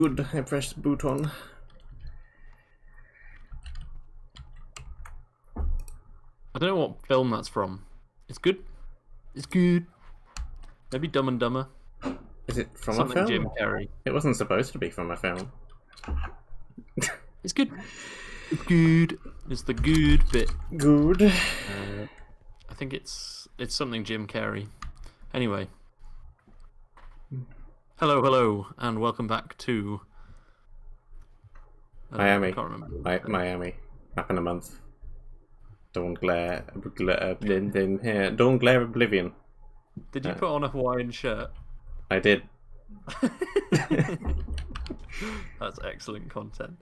Good, I pressed the button. I don't know what film that's from. It's good. It's good. Maybe Dumb and Dumber. Is it from Something a film? Jim Carrey. It wasn't supposed to be from a film. It's good. It's good. It's the good bit. Good. I think it's something Jim Carrey. Anyway. Hello, and welcome back to Miami. I can't remember. Miami. Back in a month. Dawn Glare. Dawn Glare Oblivion. Did you put on a Hawaiian shirt? I did. That's excellent content.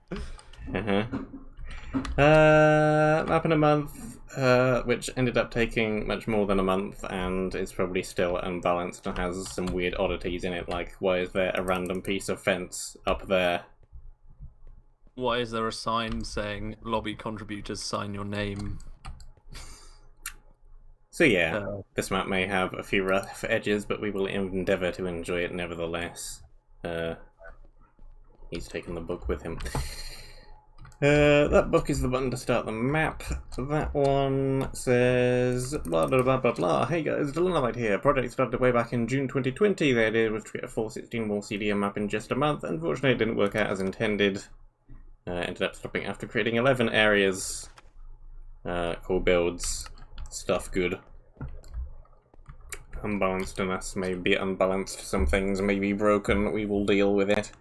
Map in a month, which ended up taking much more than a month, and is probably still unbalanced and has some weird oddities in it, like why is there a random piece of fence up there? Why is there a sign saying lobby contributors sign your name? So yeah, this map may have a few rough edges, but we will endeavour to enjoy it nevertheless. He's taken the book with him. That book is the button to start the map. That one says blah blah blah blah blah. Hey guys, Dylan here. Project started way back in June 2020. The idea was to get a full 16-wall CDM map in just a month. Unfortunately, it didn't work out as intended. Ended up stopping after creating 11 areas. Cool builds. Stuff good. Unbalancedness may be unbalanced. Some things may be broken. We will deal with it.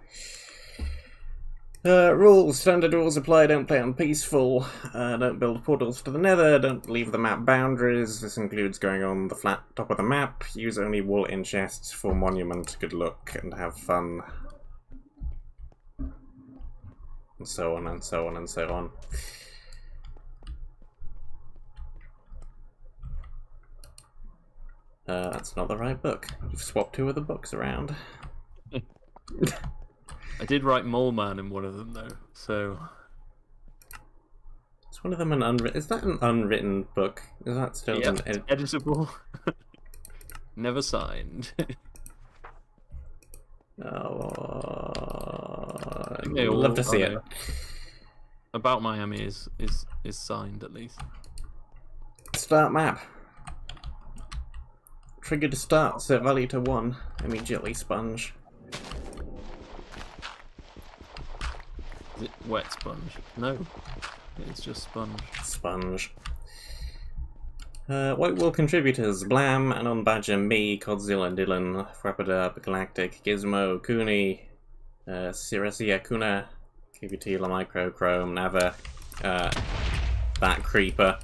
Rules. Standard rules apply. Don't play on peaceful. Don't build portals to the nether. Don't leave the map boundaries. This includes going on the flat top of the map. Use only wool in chests for monument. Good luck and have fun. And so on and so on and so on. That's not the right book. You've swapped two of the books around. I did write Mole Man in one of them though, so... Is one of them an unwritten... Is that an unwritten book? Is that still yeah, an editable? Never signed. I'd love to see it. About Miami is signed at least. Start map. Trigger to start, set value to 1. Immediately sponge. Is it wet sponge? No. It's just sponge. Sponge. White Wool contributors: Blam, Anon Badger, me, Codzilla, Dylan, Frappadub, Galactic, Gizmo, Cooney, Siracia Kuna, KVT, La Micro, Chrome, Nava, that Creeper.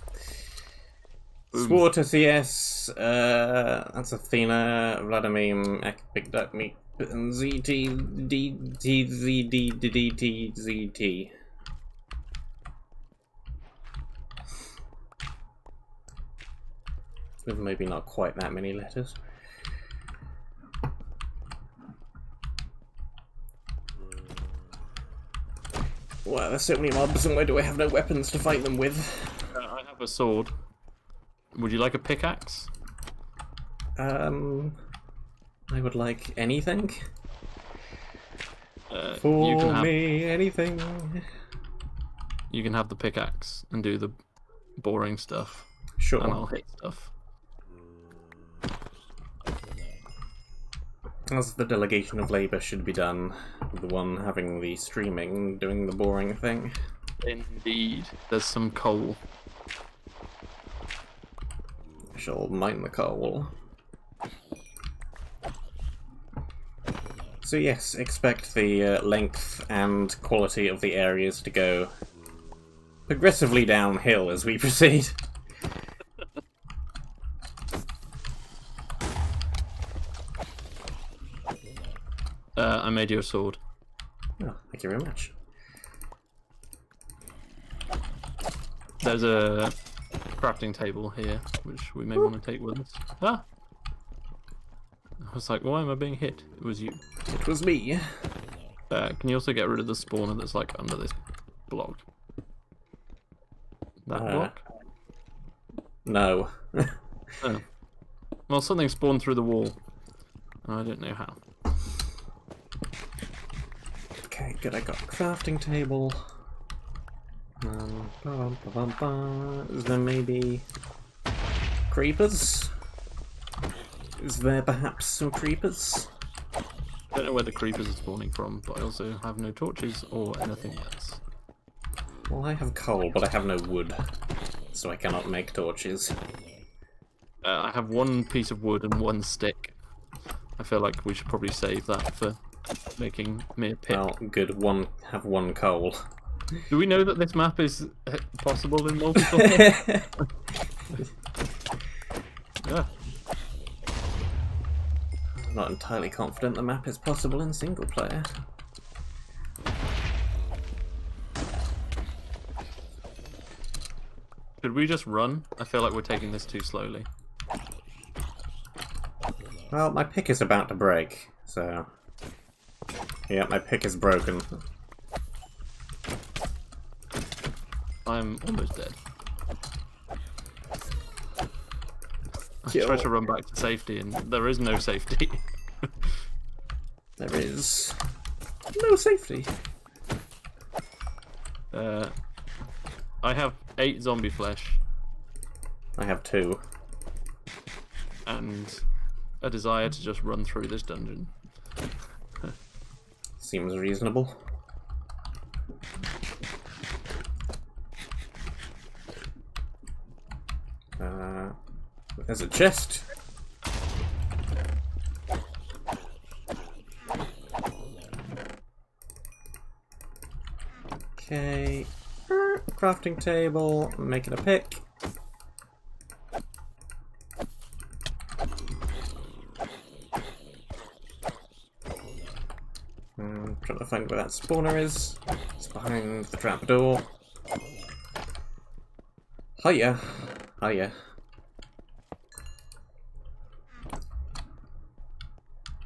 Swarter CS, that's Athena, Vladimir, Big Duck Meat, and ZT. With maybe not quite that many letters. Wow, there's so many mobs, and why do I have no weapons to fight them with? I have a sword. Would you like a pickaxe? I would like anything. For me, anything. You can have the pickaxe and do the boring stuff. Sure. And I'll hit stuff. As the delegation of labour should be done, the one having the streaming, doing the boring thing. Indeed. There's some coal. I shall mine the coal. So yes, expect the length and quality of the areas to go progressively downhill as we proceed. I made you a sword. Oh, thank you very much. There's a crafting table here, which we may want to take with us. Ah! I was like, why am I being hit? It was you. It was me. Can you also get rid of the spawner that's like under this block? That block? No. Oh. Well, something spawned through the wall. I don't know how. Okay, good, I got a crafting table. Is there maybe creepers? Is there perhaps some creepers? I don't know where the creepers are spawning from, but I also have no torches or anything else. Well, I have coal, but I have no wood, so I cannot make torches. I have one piece of wood and one stick. I feel like we should probably save that for making me a pick. Well, good, have one coal. Do we know that this map is possible in multiplayer? Yeah. I'm not entirely confident the map is possible in single player. Should we just run? I feel like we're taking this too slowly. Well, my pick is about to break, so... Yeah, my pick is broken. I'm almost dead. I Kill. tried to run back to safety and there is no safety. There is... no safety. I have 8 zombie flesh. I have 2. And a desire to just run through this dungeon. Seems reasonable. There's a chest. Okay. Crafting table. Making a pick. Trying to find where that spawner is. It's behind the trapdoor. Hiya. Hiya.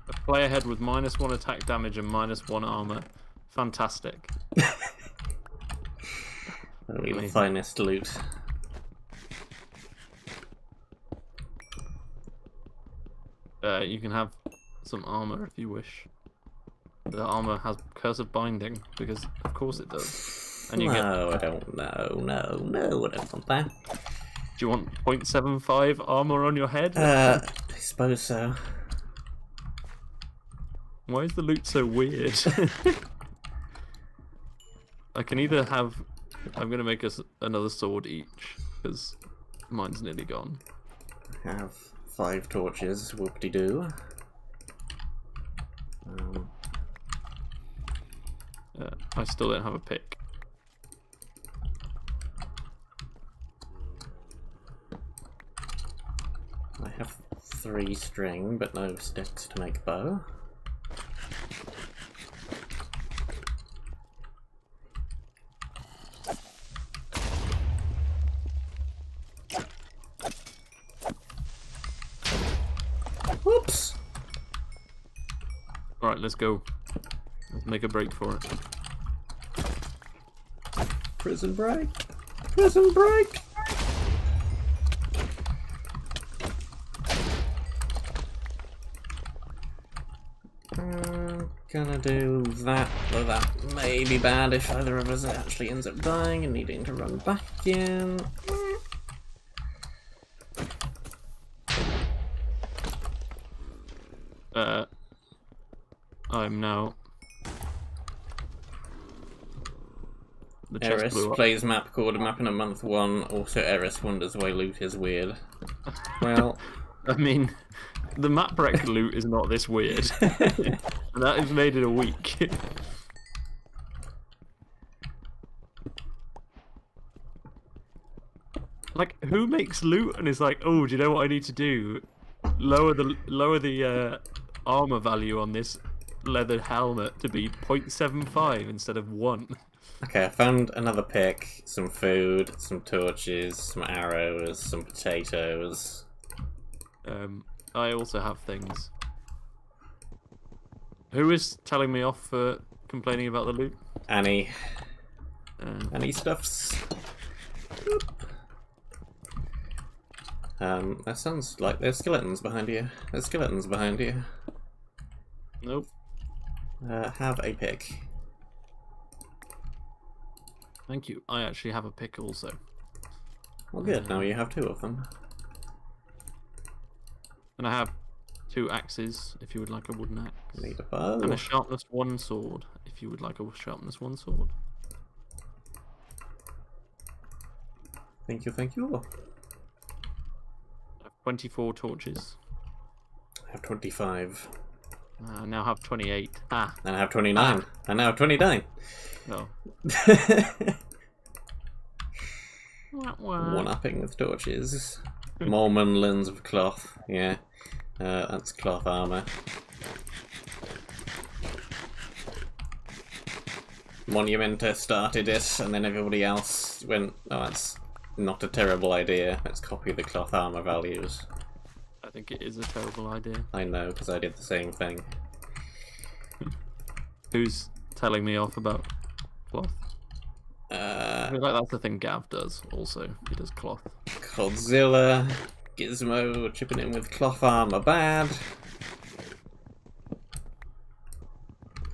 A player head with -1 attack damage and -1 armor. Fantastic. Only the finest loot. You can have some armor if you wish. The armor has Curse of Binding, because of course it does. And you No, I don't. No, I don't want that. Do you want 0.75 armor on your head? I suppose so. Why is the loot so weird? I can either have... I'm going to make us another sword each, because mine's nearly gone. I have 5 torches, whoop-de-doo. I still don't have a pick. I have 3 string, but no sticks to make bow. Whoops! Alright, let's go. Let's make a break for it. Prison break! Prison break! Gonna do that, though that may be bad if either of us actually ends up dying and needing to run back again. I'm now... The chest Eris blew up. plays map called A Map in a Month 1, also Eris wonders why loot is weird. Well... I mean, the map wreck loot is not this weird. And that has made it a week. Like, who makes loot and is like, oh, do you know what I need to do? Lower the armor value on this leather helmet to be 0.75 instead of 1. Okay, I found another pick, some food, some torches, some arrows, some potatoes. I also have things. Who is telling me off for complaining about the loot? Annie. Annie stuffs. That sounds like there's skeletons behind you. There's skeletons behind you. Nope. Have a pick. Thank you. I actually have a pick also. Well, good. Now you have 2 of them. And I have 2 axes, if you would like a wooden axe. Need a bow. And a sharpness 1 sword, if you would like a sharpness 1 sword. Thank you, thank you. I have 24 torches. I have 25. I now have 28. Ah. And I have 29. I now have 29. No. One-upping with torches. More munlins of cloth. Yeah. That's cloth armor. Monumenta started it, and then everybody else went, oh, that's not a terrible idea. Let's copy the cloth armor values. I think it is a terrible idea. I know, because I did the same thing. Who's telling me off about cloth? I feel like that's the thing Gav does also. He does cloth. Godzilla, Gizmo, chipping in with cloth armor bad.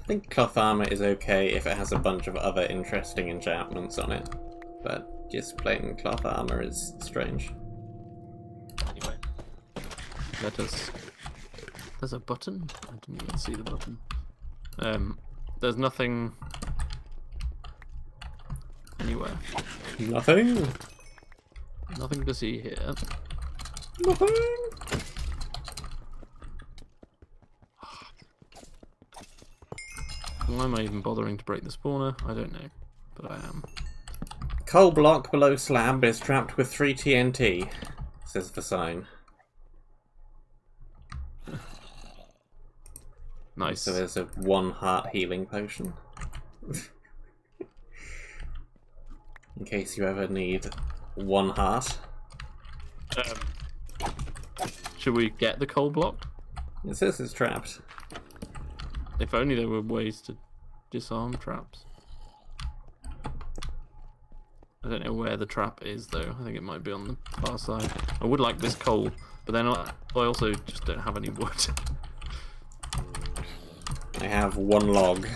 I think cloth armor is okay if it has a bunch of other interesting enchantments on it, but just plain cloth armor is strange. Anyway, let us... There's a button? I didn't even see the button. There's nothing... anywhere. Nothing? Nothing to see here. Nothing? Why am I even bothering to break the spawner? I don't know, but I am. Coal block below slab is trapped with 3 TNT, says the sign. Nice. So there's a 1 heart healing potion. In case you ever need 1 heart. Should we get the coal block? It says it's trapped. If only there were ways to disarm traps. I don't know where the trap is though. I think it might be on the far side. I would like this coal, but then I also just don't have any wood. I have 1 log.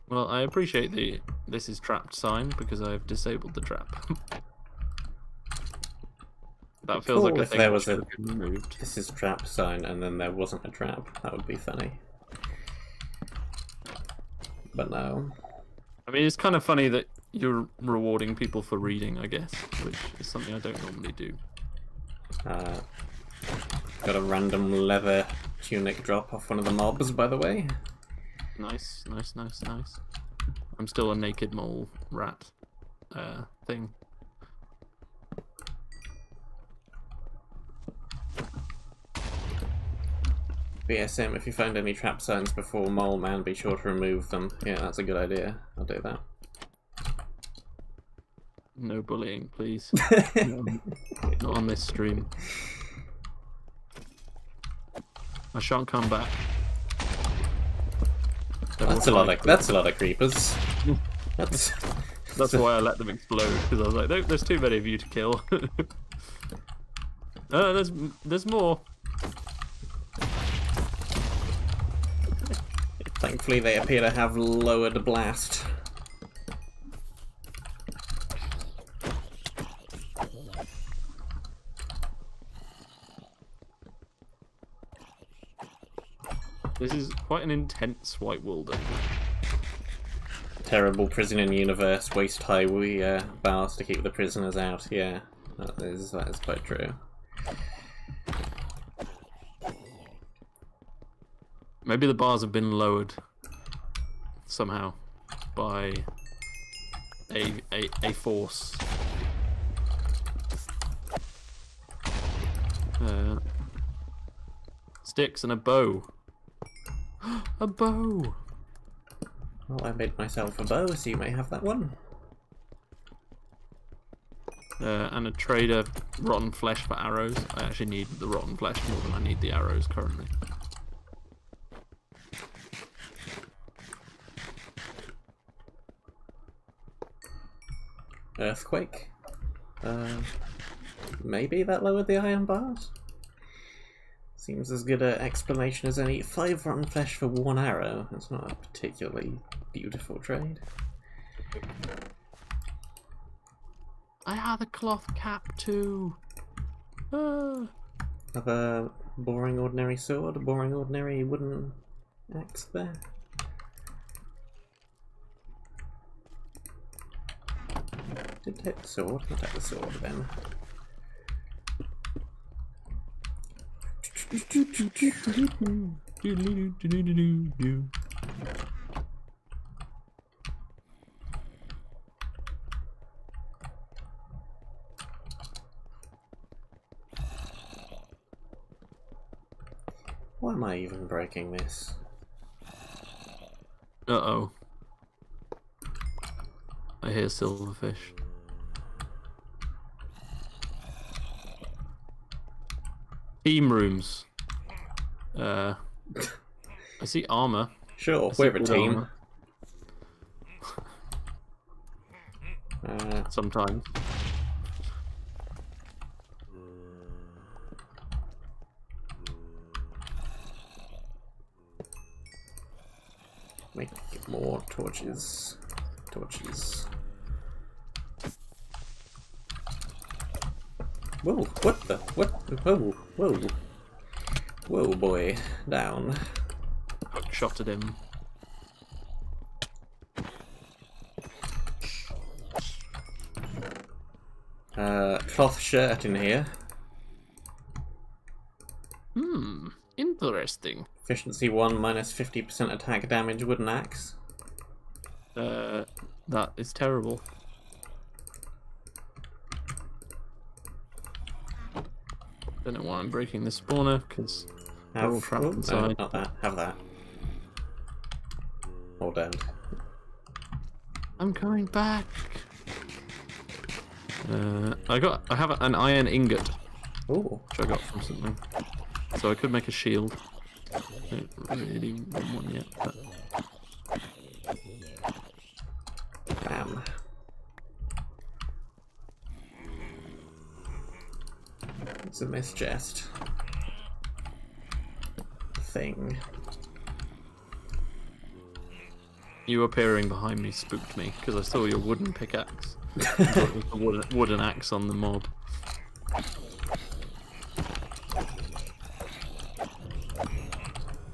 Well, I appreciate the "this is trapped" sign because I've disabled the trap. That feels Cool like a if thing there that was should a have been removed. "this is trap" sign and then there wasn't a trap. That would be funny. But no. I mean, it's kind of funny that you're rewarding people for reading, I guess, which is something I don't normally do. Got a random leather tunic drop off one of the mobs, by the way. Nice, nice, nice, nice. I'm still a naked mole rat thing. BSM, if you find any trap signs before Mole Man, be sure to remove them. Yeah, that's a good idea. I'll do that. No bullying, please. No, not on this stream. I shan't come back. That's a lot of creepers. That's why I let them explode, because I was like, nope, there's too many of you to kill. There's more. Thankfully, they appear to have lowered blast. This is quite an intense white wool dungeon. Terrible prison in universe, waist high bars to keep the prisoners out. Yeah, that is quite true. Maybe the bars have been lowered somehow by a force. Sticks and a bow. A bow! Well, I made myself a bow, so you may have that one. And a trade of rotten flesh for arrows. I actually need the rotten flesh more than I need the arrows currently. Seems as good an explanation as any 5 rotten flesh for 1 arrow. That's not a particularly beautiful trade. I have a cloth cap too. Ah. Have a boring ordinary sword, a boring ordinary wooden axe there. Did take the sword? I'll take the sword then. Why am I even breaking this? Uh-oh. I hear silverfish. Team rooms. I see armor. Sure, we're a team. Sometimes. Make more torches. Torches. Whoa, what the? What? Whoa, whoa. Whoa, boy. Down. Shot at him. Cloth shirt in here. Interesting. Efficiency 1 minus 50% attack damage wooden axe. That is terrible. Don't know why I'm breaking the spawner, because they're all trapped inside. No, not that. Have that. Hold down. I'm coming back. I have an iron ingot. Ooh. Which I got from something. So I could make a shield. I don't really want one yet, but... Bam. It's a mist chest. Thing. You appearing behind me spooked me, because I saw your wooden pickaxe. I thought it was a wooden axe on the mob.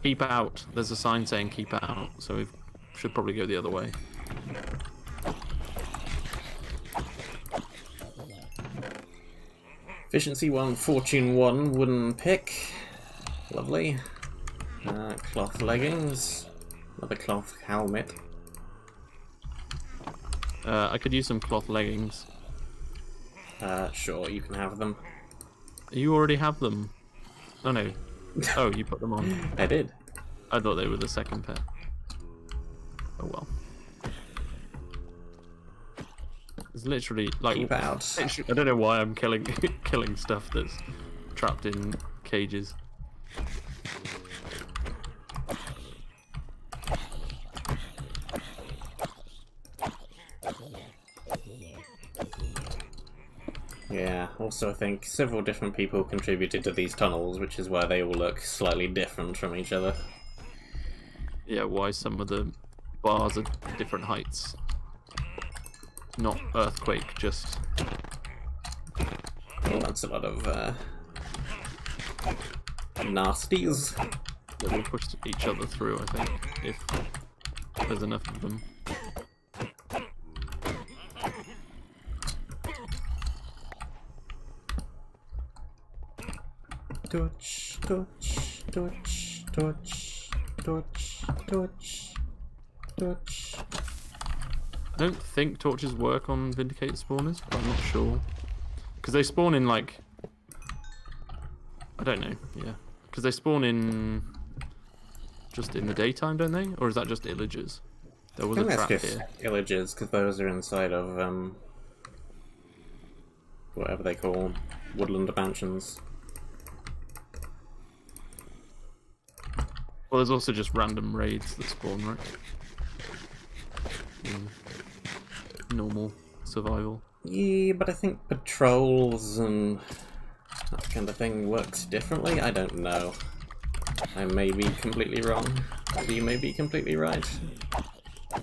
Keep out. There's a sign saying keep out, so we should probably go the other way. Efficiency 1, Fortune 1, wooden pick. Lovely. Cloth leggings. Another cloth helmet. I could use some cloth leggings. Sure, you can have them. You already have them. Oh no. Oh, you put them on. I did. I thought they were the second pair. Oh well. It's literally like. Keep out. I don't know why I'm killing killing stuff that's trapped in cages. Yeah, also I think several different people contributed to these tunnels, which is why they all look slightly different from each other. Yeah, why some of the bars are different heights. Not earthquake, just... Oh, that's a lot of nasties. That will push each other through, I think, if there's enough of them. Torch, torch, torch, torch, torch, torch, torch. I don't think torches work on Vindicate spawners, but I'm not sure. Because they spawn in, like... I don't know, yeah. Because they spawn in... just in the daytime, don't they? Or is that just illagers? There was a trap that's here. just illagers, because those are inside of, whatever they call woodland mansions. Well, there's also just random raids that spawn, right? Normal survival. Yeah, but I think patrols and that kind of thing works differently? I don't know. I may be completely wrong. You may be completely right. I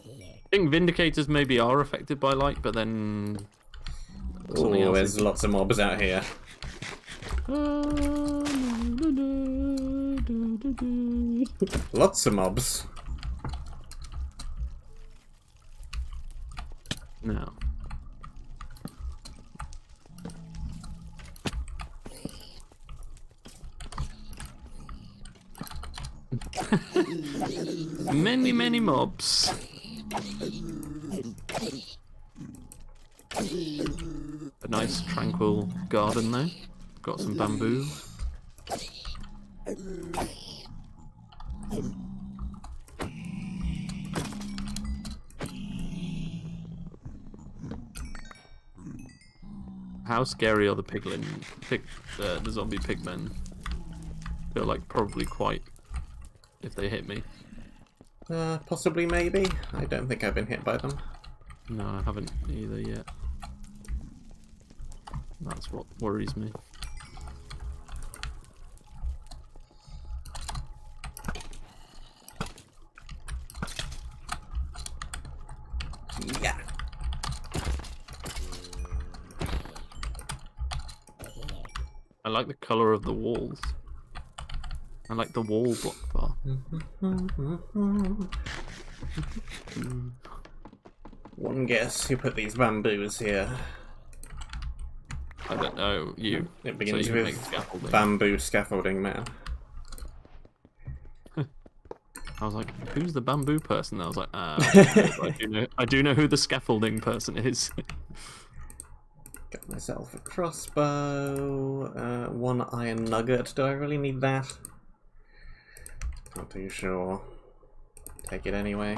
think Vindicators maybe are affected by light, but then... Oh, there's lots of mobs out here. Lots of mobs. No. Many, many mobs. A nice tranquil garden though. Got some bamboo. How scary are the the zombie pigmen? Feel like probably quite if they hit me. Possibly, maybe. I don't think I've been hit by them. No, I haven't either yet. That's what worries me. Yeah. I like the colour of the walls. I like the wall block bar. One guess who put these bamboos here. I don't know, you. It begins so you with make scaffolding. bamboo scaffolding man. I was like, who's the bamboo person? I was like, I do know who the scaffolding person is. Got myself a crossbow, one iron nugget. Do I really need that? Not too sure. Take it anyway.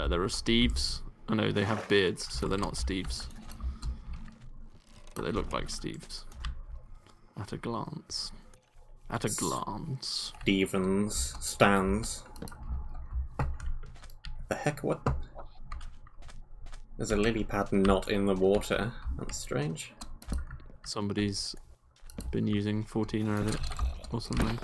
There are Steves. I know they have beards, so they're not Steves. But they look like Steves. At a glance. At a glance. Stevens. Stands. The heck, what? There's a lily pad not in the water. That's strange. Somebody's been using 14 Reddit or something.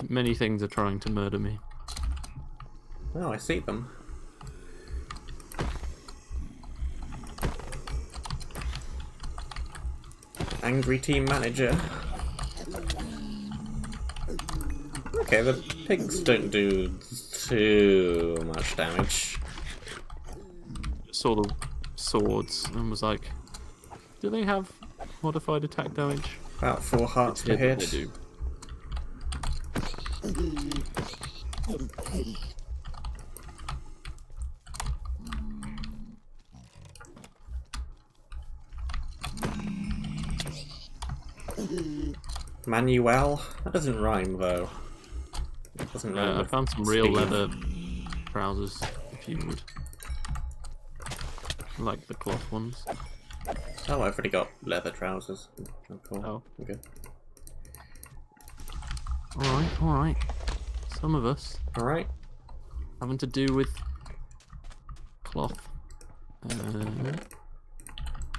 Many things are trying to murder me. Oh, I see them. Angry team manager. Okay, the pigs don't do too much damage. Saw the swords and was like, do they have modified attack damage? About 4 hearts per hit. They do. Manuel? That doesn't rhyme though. It doesn't rhyme I with found some real speed. leather trousers, if you would like the cloth ones. Oh, I've already got leather trousers. Oh, cool. Oh. Okay. Alright. Some of us Alright. having to do with cloth.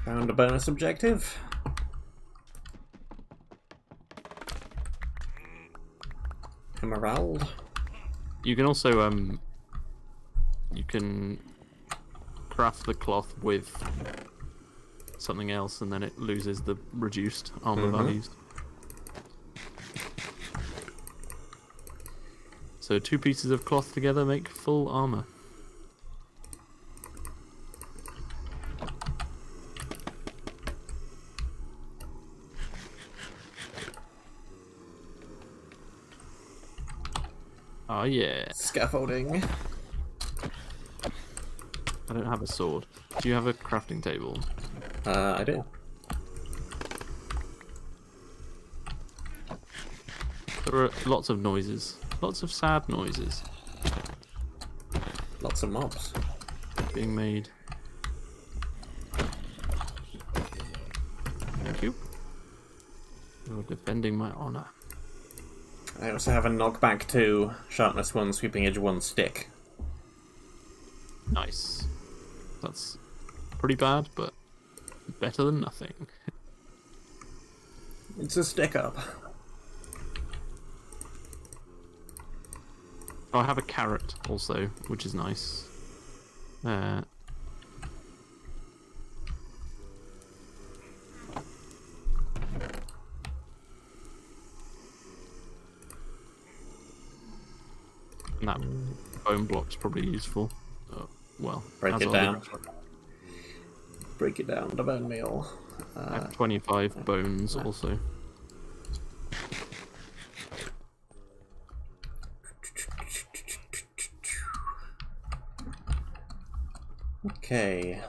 Found a bonus objective. Emerald. You can also you can craft the cloth with something else and then it loses the reduced armor values. So 2 pieces of cloth together make full armor. Oh yeah. Scaffolding. I don't have a sword. Do you have a crafting table? I do. There are lots of noises. Lots of sad noises Lots of mobs. being made. You're defending my honor. I also have a knockback 2, sharpness 1, sweeping edge 1 stick. Nice. That's pretty bad, but better than nothing. It's a stick up. Oh, I have a carrot also, which is nice. And that bone block's probably useful. Oh, well, Break as it are down. the- Break it down, the bone meal. I have 25 bones also. Okay.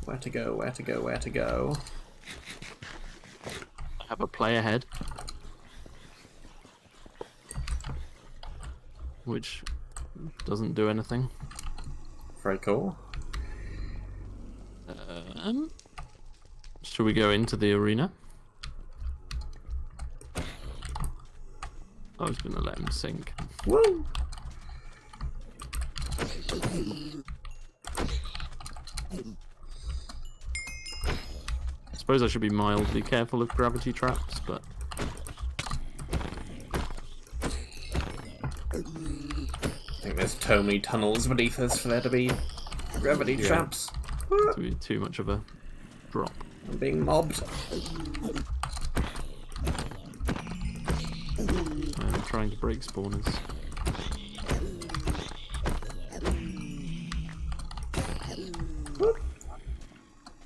Where to go, where to go, where to go? I have a play ahead, which doesn't do anything. Very cool. Should we go into the arena? I was gonna let him sink. Woo! I suppose I should be mildly careful of gravity traps, but I think there's too many tunnels beneath us for there to be gravity traps. to be too much of a drop. I'm being mobbed. I'm trying to break spawners. Whoop.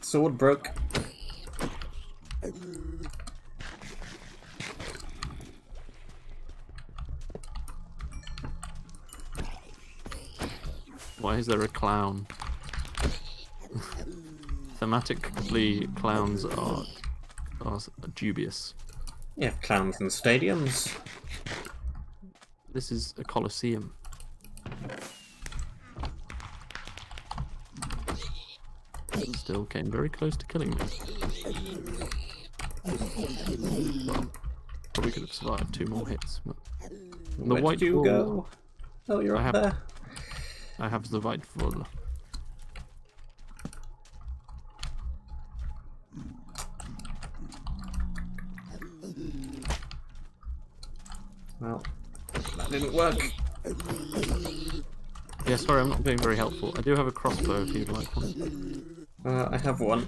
Sword broke. Why is there a clown? Thematically, clowns are dubious. You have clowns in stadiums. This is a coliseum. Still came very close to killing me. Well, probably could have survived 2 more hits. But the Where white did you wall, go? Oh, you're I up have- there. I have the white wall. Well, that didn't work. Yeah, sorry, I'm not being very helpful. I do have a crossbow if you'd like one. I have one.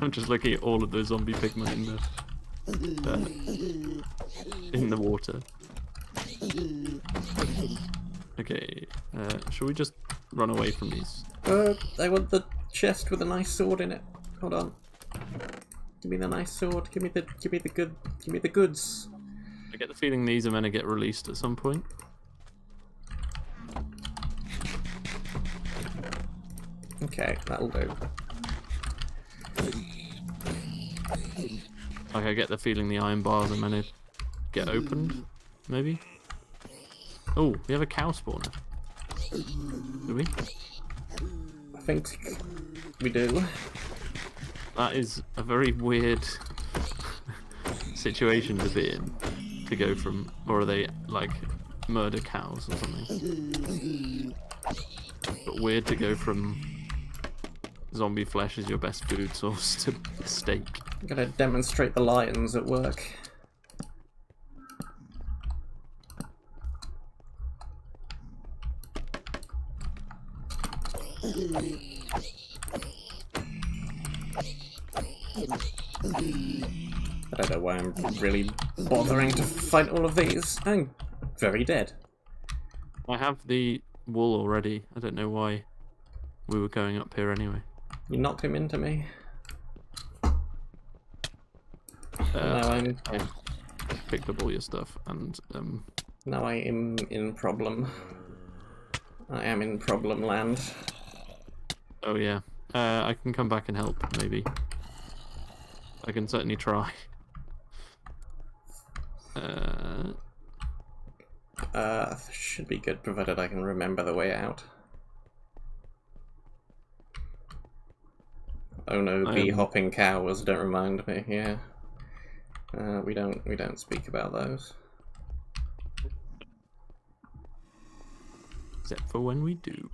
I'm just looking at all of the zombie pigmen in the water. Okay, shall we just run away from these? I want the chest with a nice sword in it. Hold on. Give me the nice sword. Give me the goods. I get the feeling these are meant to get released at some point. Okay, that'll do. Like, I get the feeling the iron bars are meant to get opened, maybe? Oh, we have a cow spawner. Do we? I think we do. That is a very weird situation to be in. To go from, or are they like murder cows or something? But weird to go from zombie flesh as your best food source to steak. I'm gonna demonstrate the lions at work. I don't know why I'm really bothering to fight all of these. I'm very dead. I have the wool already. I don't know why we were going up here anyway. You knocked him into me. Now I'm I picked up all your stuff and now I am in problem. I am in problem land. oh yeah. I can come back and help, maybe. I can certainly try. Should be good, provided I can remember the way out. Oh no, bee hopping cows, don't remind me, yeah. We don't speak about those. Except for when we do.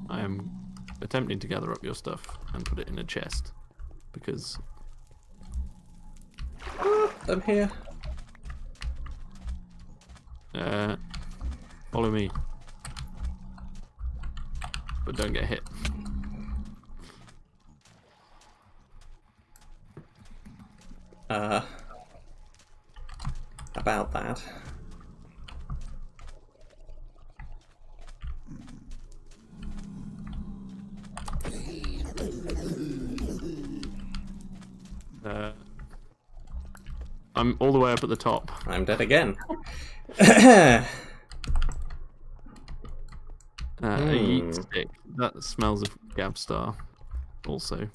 I am attempting to gather up your stuff and put it in a chest, because... I'm here. Follow me. But don't get hit. About that. I'm all the way up at the top. I'm dead again. A yeet stick. That smells of Gabstar, also.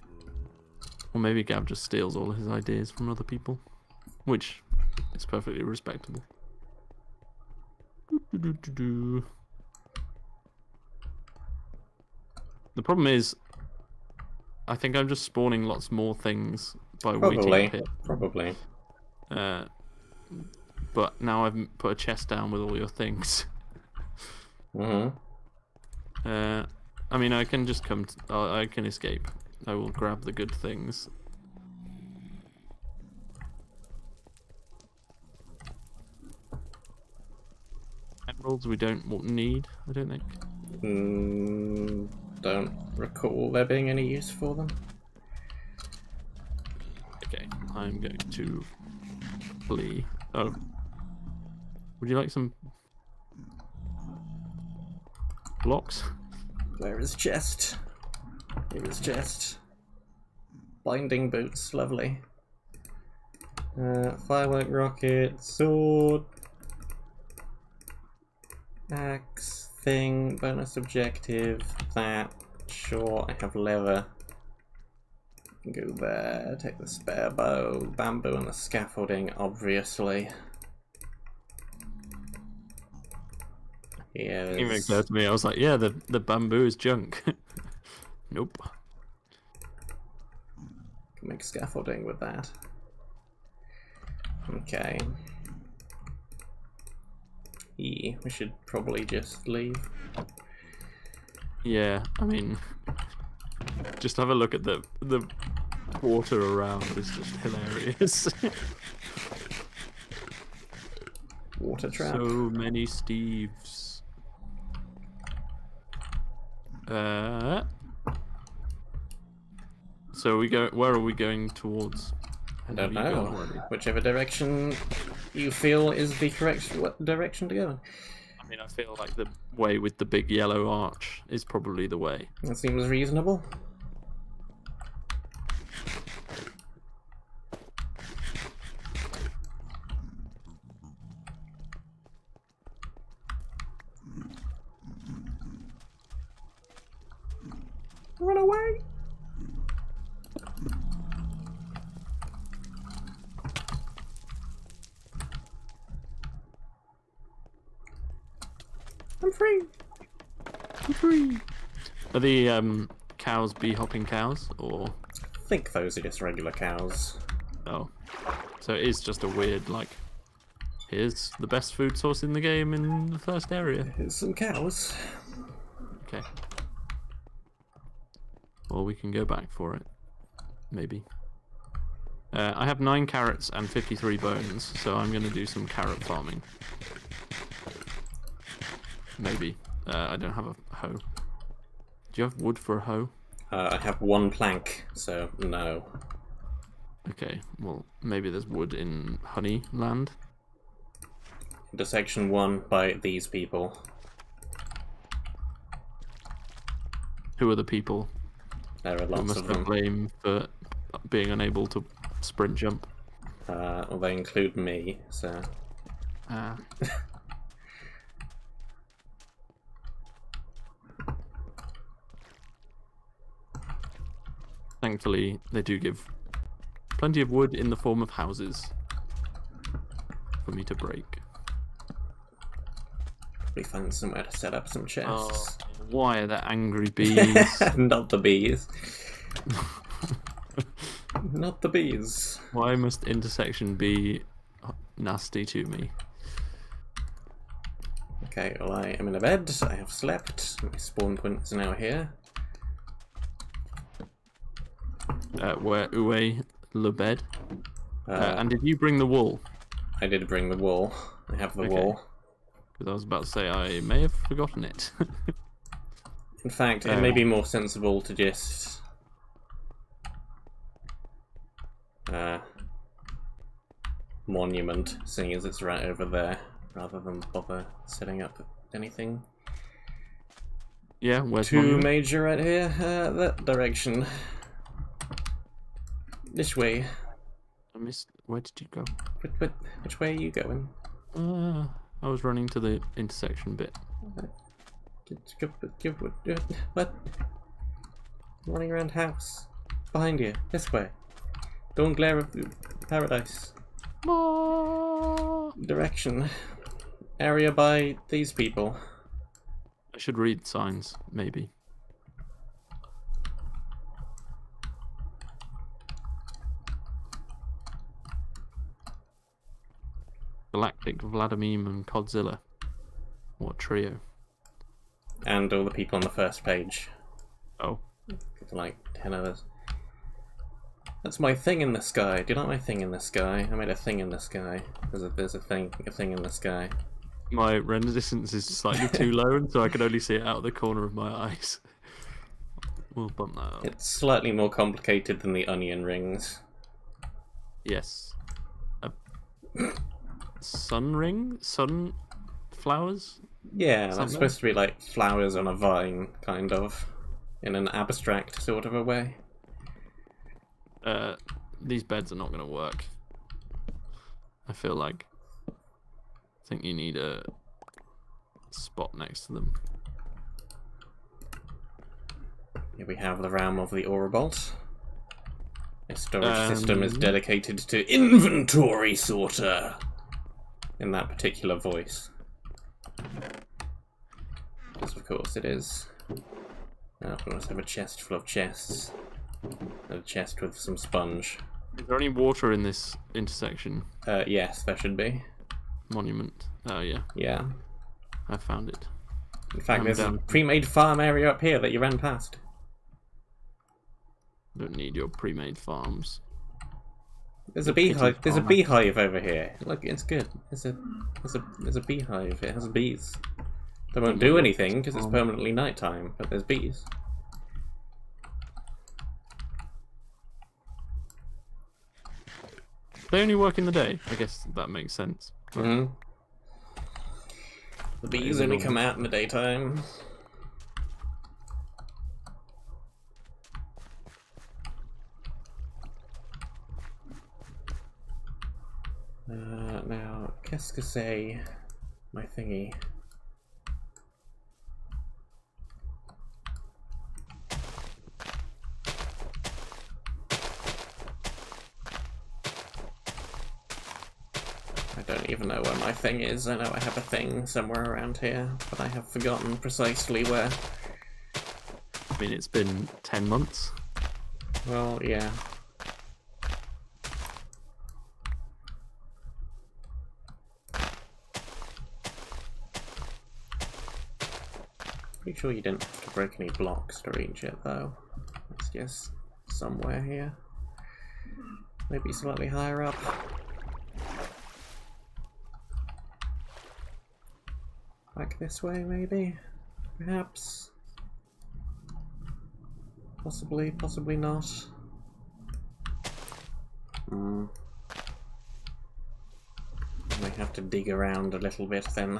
Or maybe Gab just steals all his ideas from other people, which is perfectly respectable. The problem is, I think I'm just spawning lots more things by waiting up here. Probably. But now I've put a chest down with all your things. I mean, I can just come. I can escape. I will grab the good things. Emeralds we don't need, I don't think. Don't recall there being any use for them. Okay, I'm going to flee. Oh. Would you like some blocks? Where is chest? Here is chest. Binding boots, lovely. Firework rocket, sword, axe, thing, bonus objective, that, sure, I have leather. Go there, take the spare bow, bamboo and the scaffolding, obviously. Yes. It occurred to me, I was like, yeah, the bamboo is junk. Nope. Can make scaffolding with that. Okay. Yeah, we should probably just leave. Yeah, I mean, just have a look at the water around. It's just hilarious. Water trap. So many Steves. So we go. Where are we going towards? I don't know. Whichever direction you feel is the correct direction to go. I mean, I feel like the way with the big yellow arch is probably the way. That seems reasonable. Run away! I'm free! I'm free! Are the cows bee-hopping cows, or...? I think those are just regular cows. Oh. So it is just a weird, like... Here's the best food source in the game in the first area. Here's some cows. Okay. Well, we can go back for it. Maybe. I have 9 carrots and 53 bones, so I'm going to do some carrot farming. Maybe. I don't have a hoe. Do you have wood for a hoe? I have 1 plank, so no. Okay, well, maybe there's wood in honey land. Into section 1 by these people. Who are the people? There are lots of them. Must blame for being unable to sprint jump. Well, they include me, so... Thankfully, they do give plenty of wood in the form of houses. for me to break. We find somewhere to set up some chests. Oh, why are there angry bees? Not the bees. Not the bees. Why must intersection be nasty to me? Okay, well I am in a bed. I have slept. My spawn point is now here. Where Uwe le bed? And did you bring the wool? I did bring the wool. I have the wool. Because I was about to say I may have forgotten it. In fact, it may be more sensible to just monument, seeing as it's right over there, rather than bother setting up anything. Yeah, where's Too monument? major right here. That direction. This way. I missed. Where did you go? Which way are you going? I was running to the intersection bit. What? Running around house. Behind you. This way. Dawn glare of paradise. Direction. Area by these people. I should read signs, maybe. Galactic, Vladimir, and Godzilla. What trio? And all the people on the first page. Oh. It's like 10 others. That's my thing in the sky. Do you like my thing in the sky? I made a thing in the sky. There's a thing in the sky. My render distance is slightly too low, and so I can only see it out of the corner of my eyes. We'll bump that up. It's slightly more complicated than the onion rings. Yes. Sun ring? Sunflowers? Yeah, Something? that's supposed to be like flowers on a vine, kind of. In an abstract sort of a way. These beds are not going to work. I feel like. I think you need a spot next to them. Here we have the realm of the Ouroboros. A storage system is dedicated to inventory sorter. In that particular voice. Because of course it is. Now we must have a chest full of chests. And a chest with some sponge. Is there any water in this intersection? Yes, there should be. Monument. Oh yeah. Yeah. I found it. In fact, there's a pre-made farm area up here that you ran past. Don't need your pre-made farms. There's a beehive. There's a beehive over here. Look, it's good. There's a beehive. It has bees. They won't do anything because it's permanently nighttime, but there's bees. They only work in the day. I guess that makes sense. The bees only come out in the daytime. Now, qu'est-ce que c'est? My thingy. I don't even know where my thing is. I know I have a thing somewhere around here, but I have forgotten precisely where. I mean, it's been 10 months. Well, yeah. Pretty sure you didn't have to break any blocks to reach it, though. It's just somewhere here. Maybe slightly higher up. Back this way, maybe? Perhaps? Possibly, possibly not. I may have to dig around a little bit then.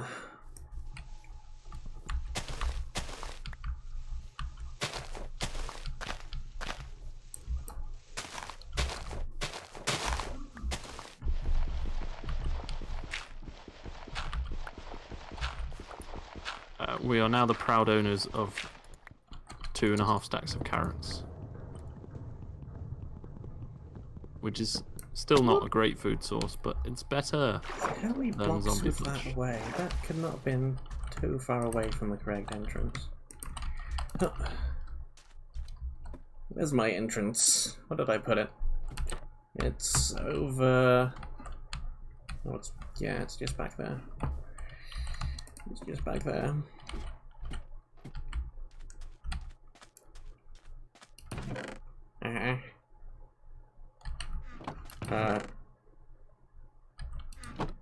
We are now the proud owners of 2.5 stacks of carrots. Which is Still not a great food source, but it's better How many than blocks zombie was that flesh. away? That could not have been too far away from the correct entrance. Where's my entrance? Where did I put it? It's over... Oh, yeah, it's just back there. It's just back there.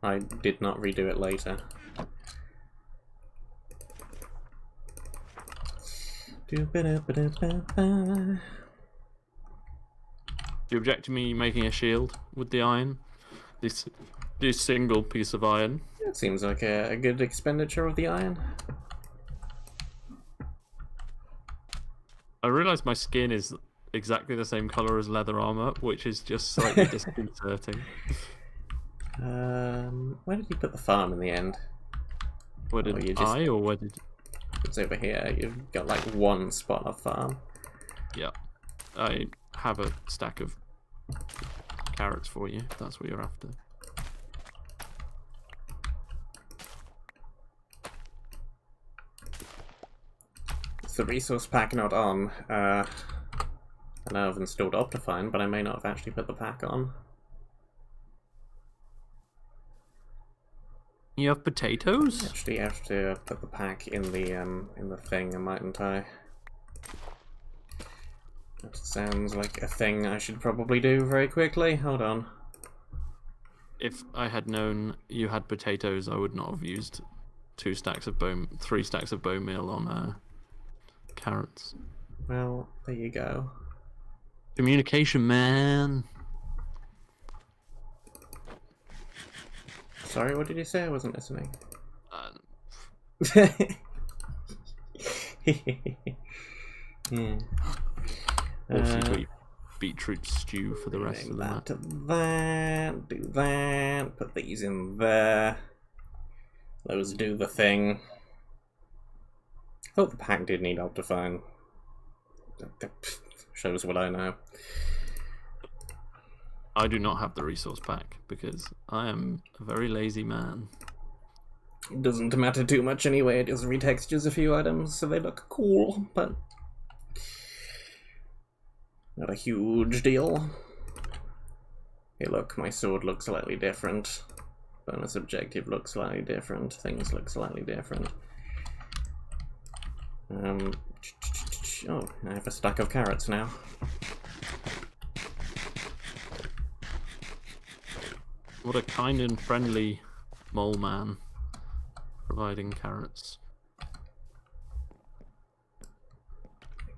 I did not redo it later. Do you object to me making a shield with the iron? This single piece of iron. It seems like a good expenditure of the iron. I realise my skin is exactly the same colour as leather armour, which is just slightly disconcerting. Where did you put the farm in the end? Where did or where did... It's over here. You've got like one spot of farm. Yeah. I have a stack of carrots for you, if that's what you're after. Is the resource pack not on? I know I've installed Optifine, but I may not have actually put the pack on. You have potatoes? Actually, I have to put the pack in the thing, mightn't I? That sounds like a thing I should probably do very quickly. Hold on. If I had known you had potatoes, I would not have used 3 stacks of bone meal on carrots. Well, there you go. Communication, man. Sorry, what did you say? I wasn't listening. Yeah. Also, you've got your beetroot stew for the rest of the night. That, do that, put these in there. Those do the thing. I thought the pack did need Optifine. Shows what I know. I do not have the resource pack because I am a very lazy man. It doesn't matter too much anyway, it just retextures a few items so they look cool, but not a huge deal. Hey look, my sword looks slightly different. Bonus objective looks slightly different. Things look slightly different. Oh, I have a stack of carrots now. What a kind and friendly mole man providing carrots.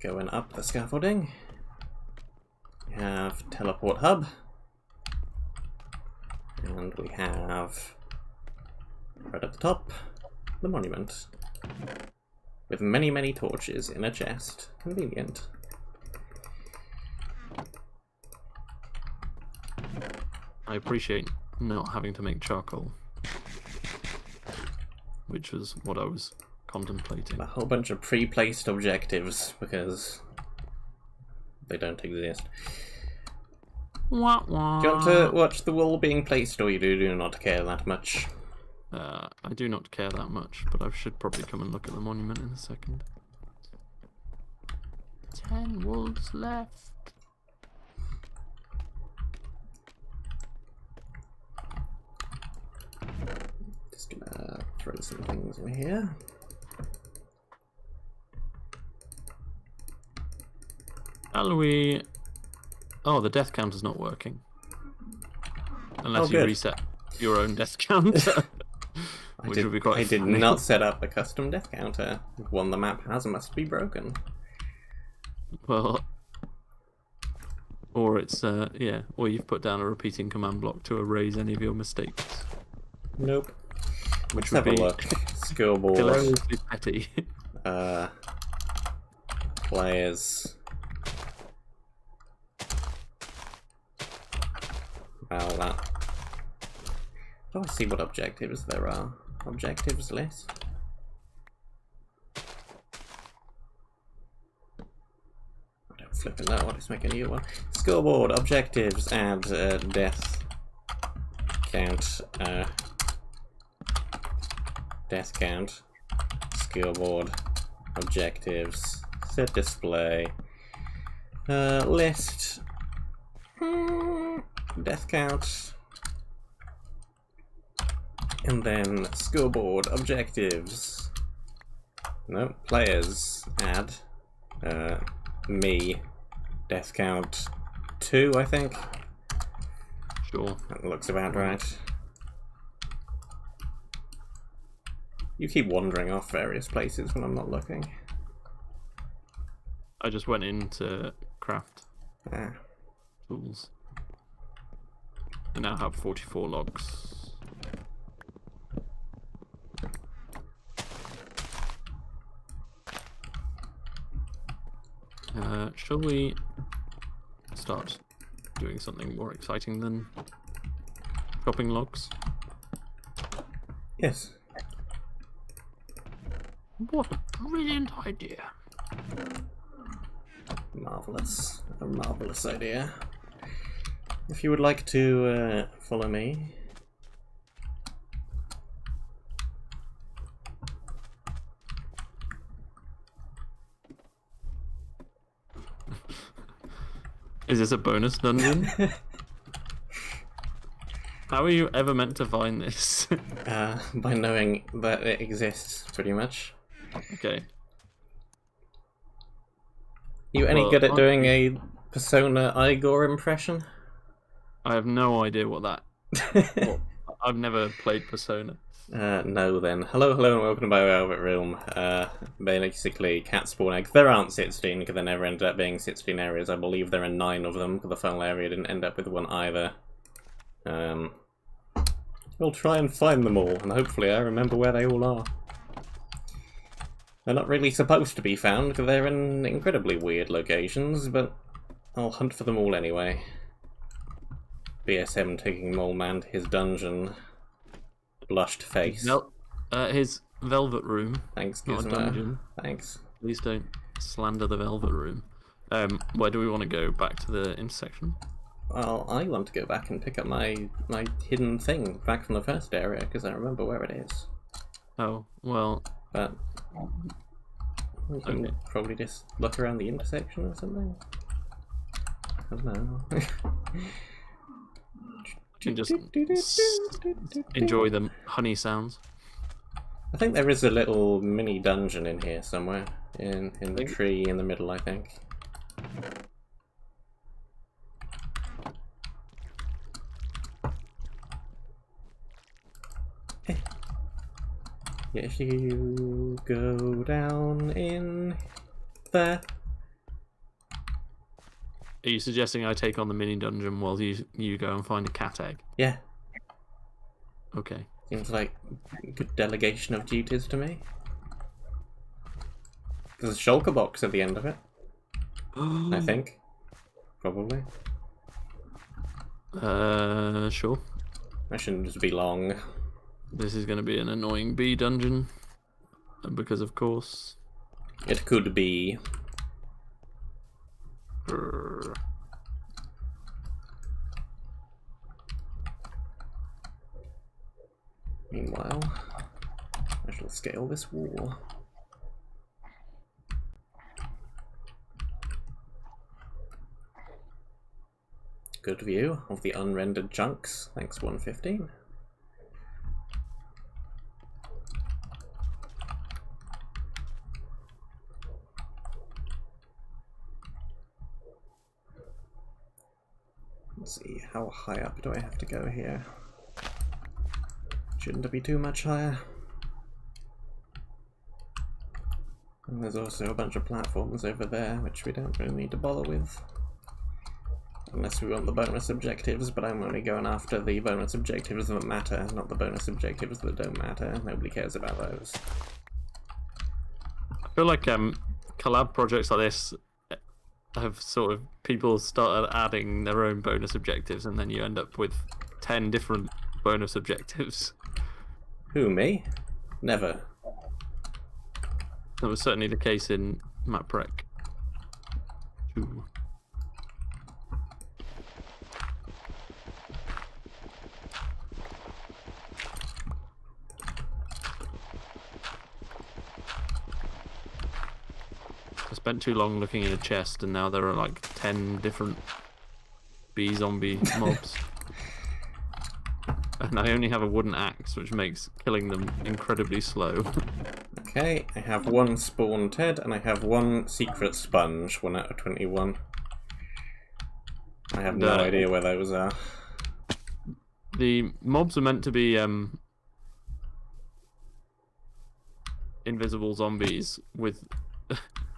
Going up the scaffolding. We have teleport hub. And we have, right at the top, the monument. With many, many torches in a chest. Convenient. I appreciate not having to make charcoal, which was what I was contemplating. A whole bunch of pre-placed objectives, because they don't exist. Wah, wah. Do you want to watch the wall being placed, or you do not care that much? I do not care that much, but I should probably come and look at the monument in a second. 10 wolves left. Just gonna throw some things in here. Shall we... Oh, the death counter's not working. Unless you reset your own death counter. Which would be quite I did funny. not set up a custom death counter. One the map has must be broken. Well... Or it's, yeah, or you've put down a repeating command block to erase any of your mistakes. Nope. Which Let's would have be a look. Scoreboard. hilariously petty. Players. Well, that. Oh, I see what objectives there are. Objectives list. I don't flipping that one. Let's make a new one. Scoreboard objectives. Add death count. Death count. Scoreboard objectives. Set display. List. Death count. And then scoreboard objectives. No, players. Add. Me. Death count 2, I think. Sure. That looks about right. You keep wandering off various places when I'm not looking. I just went into craft tools. I now have 44 logs. Shall we start doing something more exciting than chopping logs? Yes. What a brilliant idea! Marvellous. A marvellous idea. If you would like to follow me. Is this a bonus dungeon? How are you ever meant to find this? By knowing that it exists, pretty much. Okay. You any good at doing a Persona Igor impression? I have no idea what that... well, I've never played Persona. No then. Hello, hello, and welcome to my Velvet Realm. Basically, cat spawn eggs. There aren't 16, because there never ended up being 16 areas. I believe there are 9 of them, because the final area didn't end up with one either. We'll try and find them all, and hopefully I remember where they all are. They're not really supposed to be found, because they're in incredibly weird locations, but I'll hunt for them all anyway. BSM taking Mole Man to his dungeon. Blushed face. His velvet room. Thanks, Not a Gizmo. dungeon. Thanks. Please don't slander the velvet room. Where do we want to go? Back to the intersection? Well, I want to go back and pick up my hidden thing back from the first area, because I remember where it is. Oh, well... But we can probably just look around the intersection or something. I don't know. You can just enjoy the honey sounds. I think there is a little mini dungeon in here somewhere. In the tree in the middle, I think. Hey. If you go down in there. Are you suggesting I take on the mini dungeon while you go and find a cat egg? Yeah. Okay. Seems like a good delegation of duties to me. There's a shulker box at the end of it. I think. Probably. Sure. That shouldn't just be long. This is going to be an annoying bee dungeon. Because of course. It could be. Meanwhile, I shall scale this wall. Good view of the unrendered chunks. Thanks, 115. Let's see, how high up do I have to go here? Shouldn't it be too much higher? And there's also a bunch of platforms over there, which we don't really need to bother with. Unless we want the bonus objectives, but I'm only going after the bonus objectives that matter, not the bonus objectives that don't matter. Nobody cares about those. I feel like collab projects like this have sort of people started adding their own bonus objectives, and then you end up with 10 different bonus objectives. Who, me? Never. That was certainly the case in Map Rec 2. spent too long looking in a chest, and now there are like 10 different bee zombie mobs. And I only have a wooden axe, which makes killing them incredibly slow. Okay, I have 1 spawned head, and I have 1 secret sponge, 1 out of 21. I have no idea where those are. The mobs are meant to be invisible zombies with,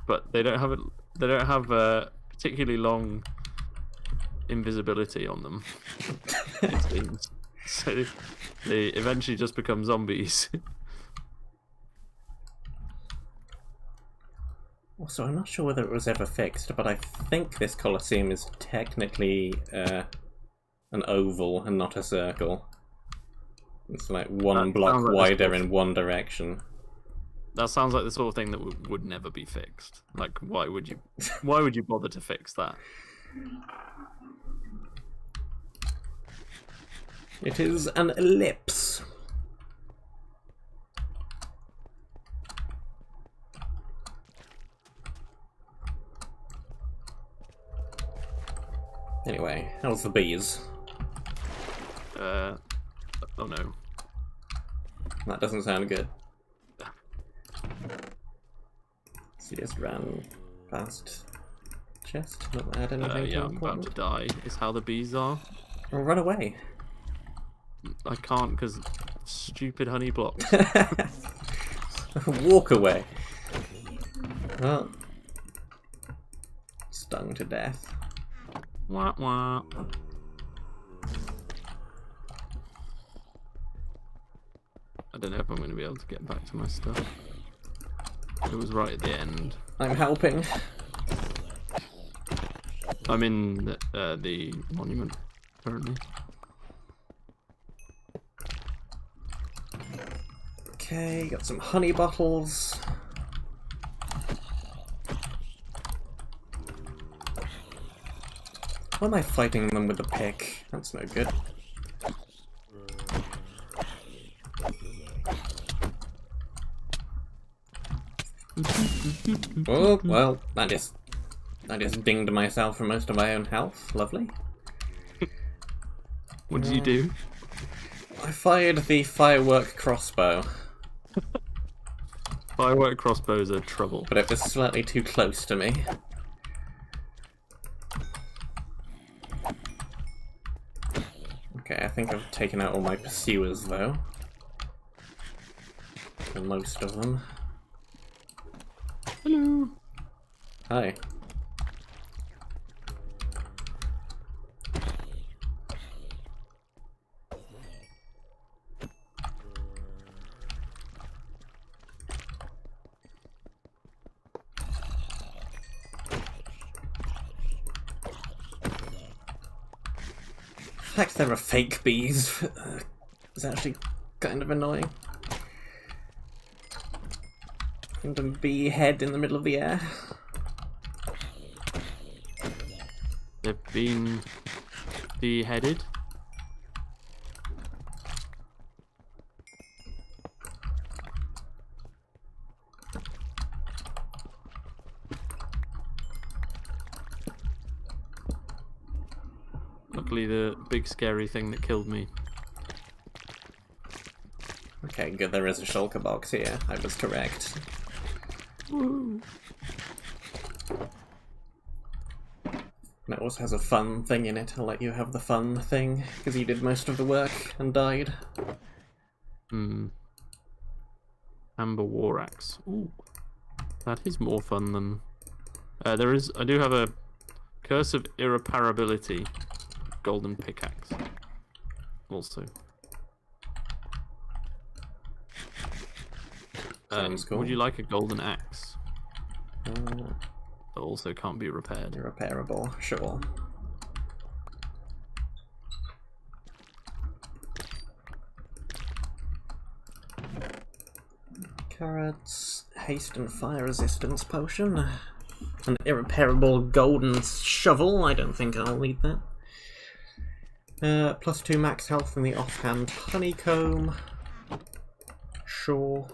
but they don't have a particularly long invisibility on them. It seems. So they eventually just become zombies. Also, I'm not sure whether it was ever fixed, but I think this Colosseum is technically an oval and not a circle. It's like one block wider in one direction. That sounds like the sort of thing that would never be fixed. Like, why would you bother to fix that? It is an ellipse. Anyway, how's the bees? Oh no. That doesn't sound good. So just ran past chest, not add anything yeah, I'm about to die, is how the bees are. Well, run away. I can't because stupid honey blocks. Walk away. Well, stung to death. Wah wah. I don't know if I'm going to be able to get back to my stuff. It was right at the end. I'm helping. I'm in the monument currently. Okay, got some honey bottles. Why am I fighting them with a pick? That's no good. Oh, well, I just dinged myself for most of my own health. Lovely. What did you do? I fired the firework crossbow. Firework crossbows are trouble. But it was slightly too close to me. Okay, I think I've taken out all my pursuers, though. For most of them. Hello. Hi. The fact there are fake bees is actually kind of annoying. And a bee head in the middle of the air. They've been beheaded. Luckily, the big scary thing that killed me. Okay, good, there is a shulker box here. I was correct. Woo. And it also has a fun thing in it. I'll let you have the fun thing, because you did most of the work and died. Hmm. Amber War Axe. Ooh. That is more fun than... I do have a Curse of Irreparability golden pickaxe. Also. Sounds cool. Would you like a golden axe? That also can't be repaired. Irreparable, sure. Carrots, haste and fire resistance potion. An irreparable golden shovel. I don't think I'll need that. +2 max health from the offhand honeycomb. Sure.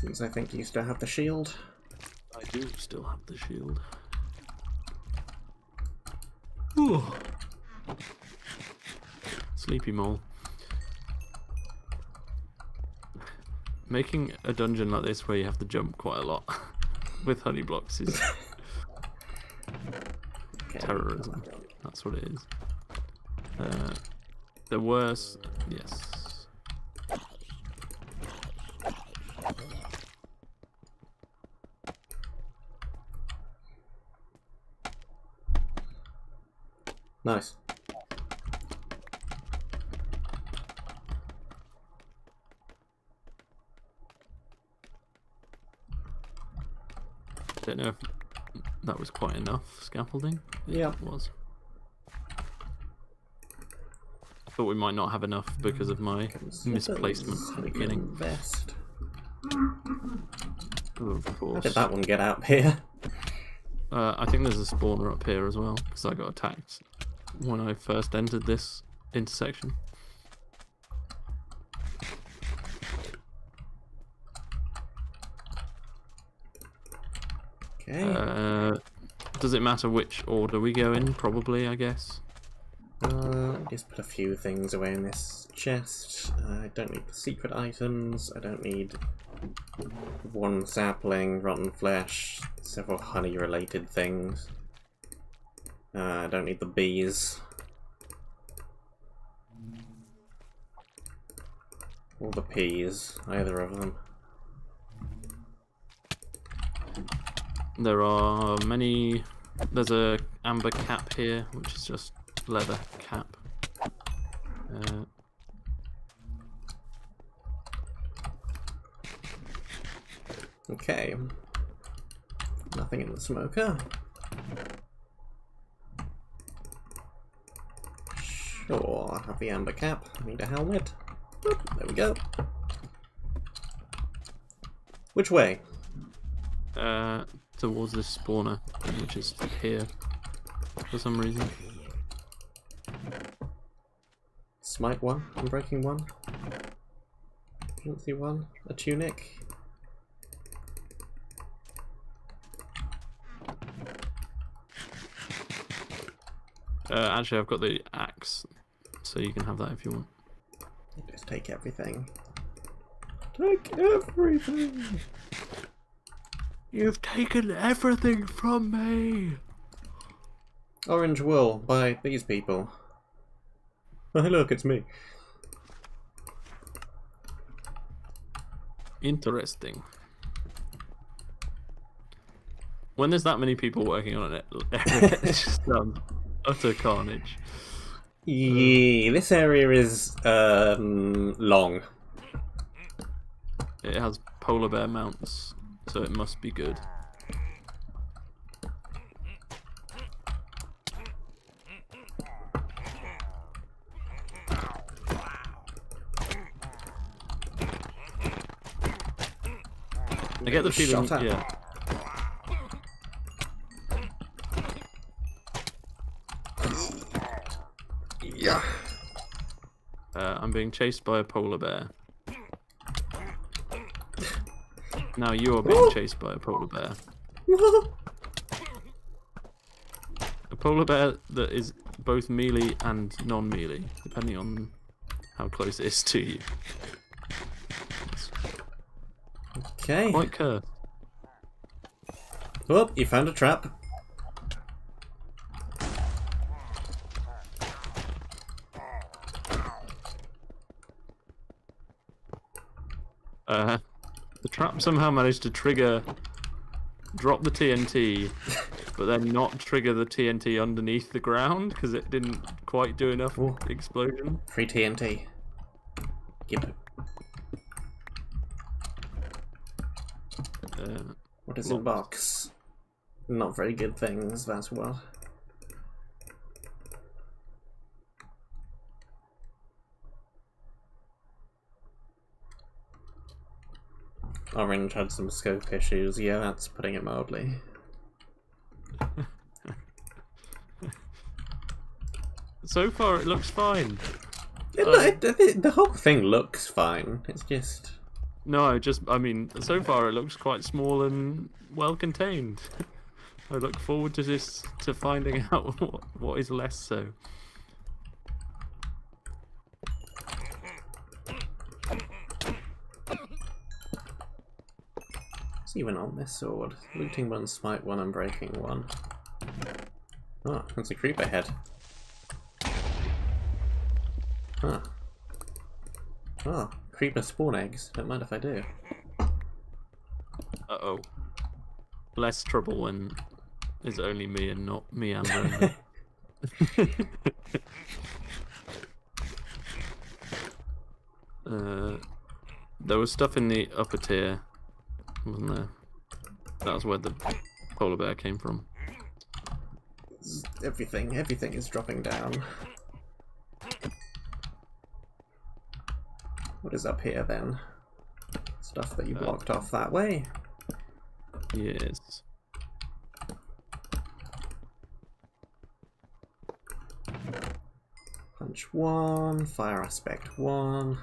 Since I think you still have the shield. I do still have the shield. Ooh. Sleepy mole. Making a dungeon like this where you have to jump quite a lot with honey blocks is terrorism. That's what it is. The worst, yes. Nice. Don't know if that was quite enough scaffolding. Yeah, it was. Thought we might not have enough because of my misplacement at the beginning. Vest. Oh, of course. How did that one get out here? I think there's a spawner up here as well because I got attacked when I first entered this intersection. Okay. Does it matter which order we go in? Probably, I guess. Just put a few things away in this chest. I don't need the secret items. I don't need one sapling, rotten flesh, several honey-related things. I don't need the bees. Or the peas, either of them. There are many. There's a amber cap here, which is just leather cap. Okay. Nothing in the smoker. Sure, I'll have the amber cap. I need a helmet. Oop, there we go. Which way? Towards this spawner, which is here for some reason. Smite one, unbreaking one. Fancy one, a tunic. Actually, I've got the axe, so you can have that if you want. Just take everything. Take everything! You've taken everything from me! Orange wool by these people. Oh, look, it's me. Interesting. When there's that many people working on it, it's just utter carnage. Yeah, this area is long. It has polar bear mounts, so it must be good. I get the feeling, yeah. Yeah. I'm being chased by a polar bear. Now you're being chased by a polar bear. A polar bear that is both melee and non-melee, depending on how close it is to you. Okay. Quite cursed. Oh, you found a trap. The trap somehow managed to drop the TNT, but then not trigger the TNT underneath the ground because it didn't quite do enough explosion. Free TNT. Give it. What is a box? Not very good things, that's what. Orange had some scope issues, yeah, that's putting it mildly. So far it looks fine. The whole thing looks fine, it's just... No, I mean, so far it looks quite small and well contained. I look forward to to finding out what is less so. What's even on this sword? Looting one, smite one, and breaking one. Oh, that's a creeper head. Huh. Oh, creeper spawn eggs. Don't mind if I do. Uh-oh. Less trouble when it's only me and not MIAM1. There was stuff in the upper tier, wasn't there? That was where the polar bear came from. Everything is dropping down. What is up here then? Stuff that you blocked off that way? Yes. Punch 1, fire aspect 1.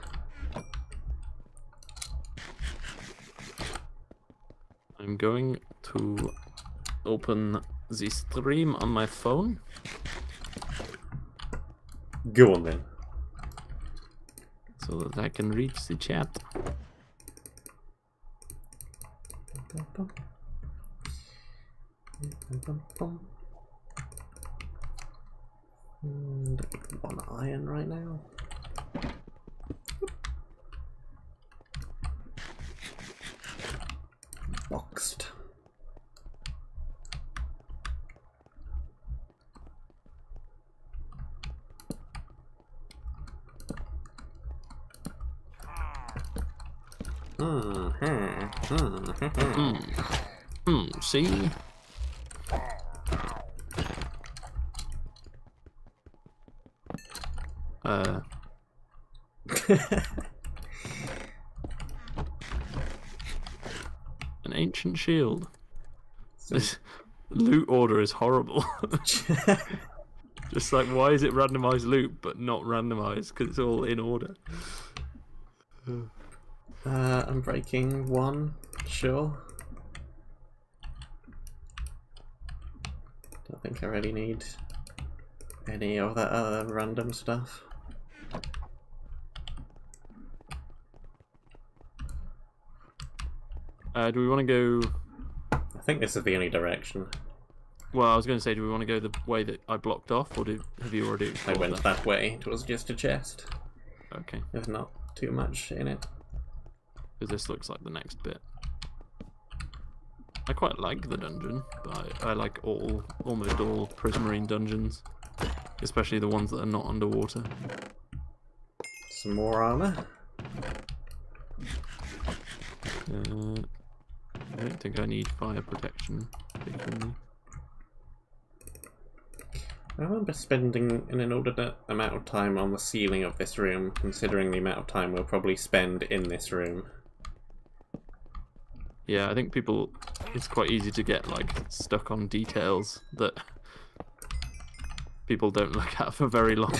I'm going to open the stream on my phone. Go on then. So that I can reach the chat. And one iron right now. Boxed. See? An ancient shield. This loot order is horrible. Just like, why is it randomized loot but not randomized? Because it's all in order. I'm breaking 1, sure. Don't think I really need any of that other random stuff. Do we want to go... I think this is the only direction. Well, I was going to say, do we want to go the way that I blocked off, or have you already I explored went that way. It was just a chest. Okay. There's not too much in it. Because this looks like the next bit. I quite like the dungeon, but I like almost all Prismarine dungeons. Especially the ones that are not underwater. Some more armor. I don't think I need fire protection, particularly. I remember spending an inordinate amount of time on the ceiling of this room, considering the amount of time we'll probably spend in this room. Yeah, I think it's quite easy to get like stuck on details that people don't look at for very long.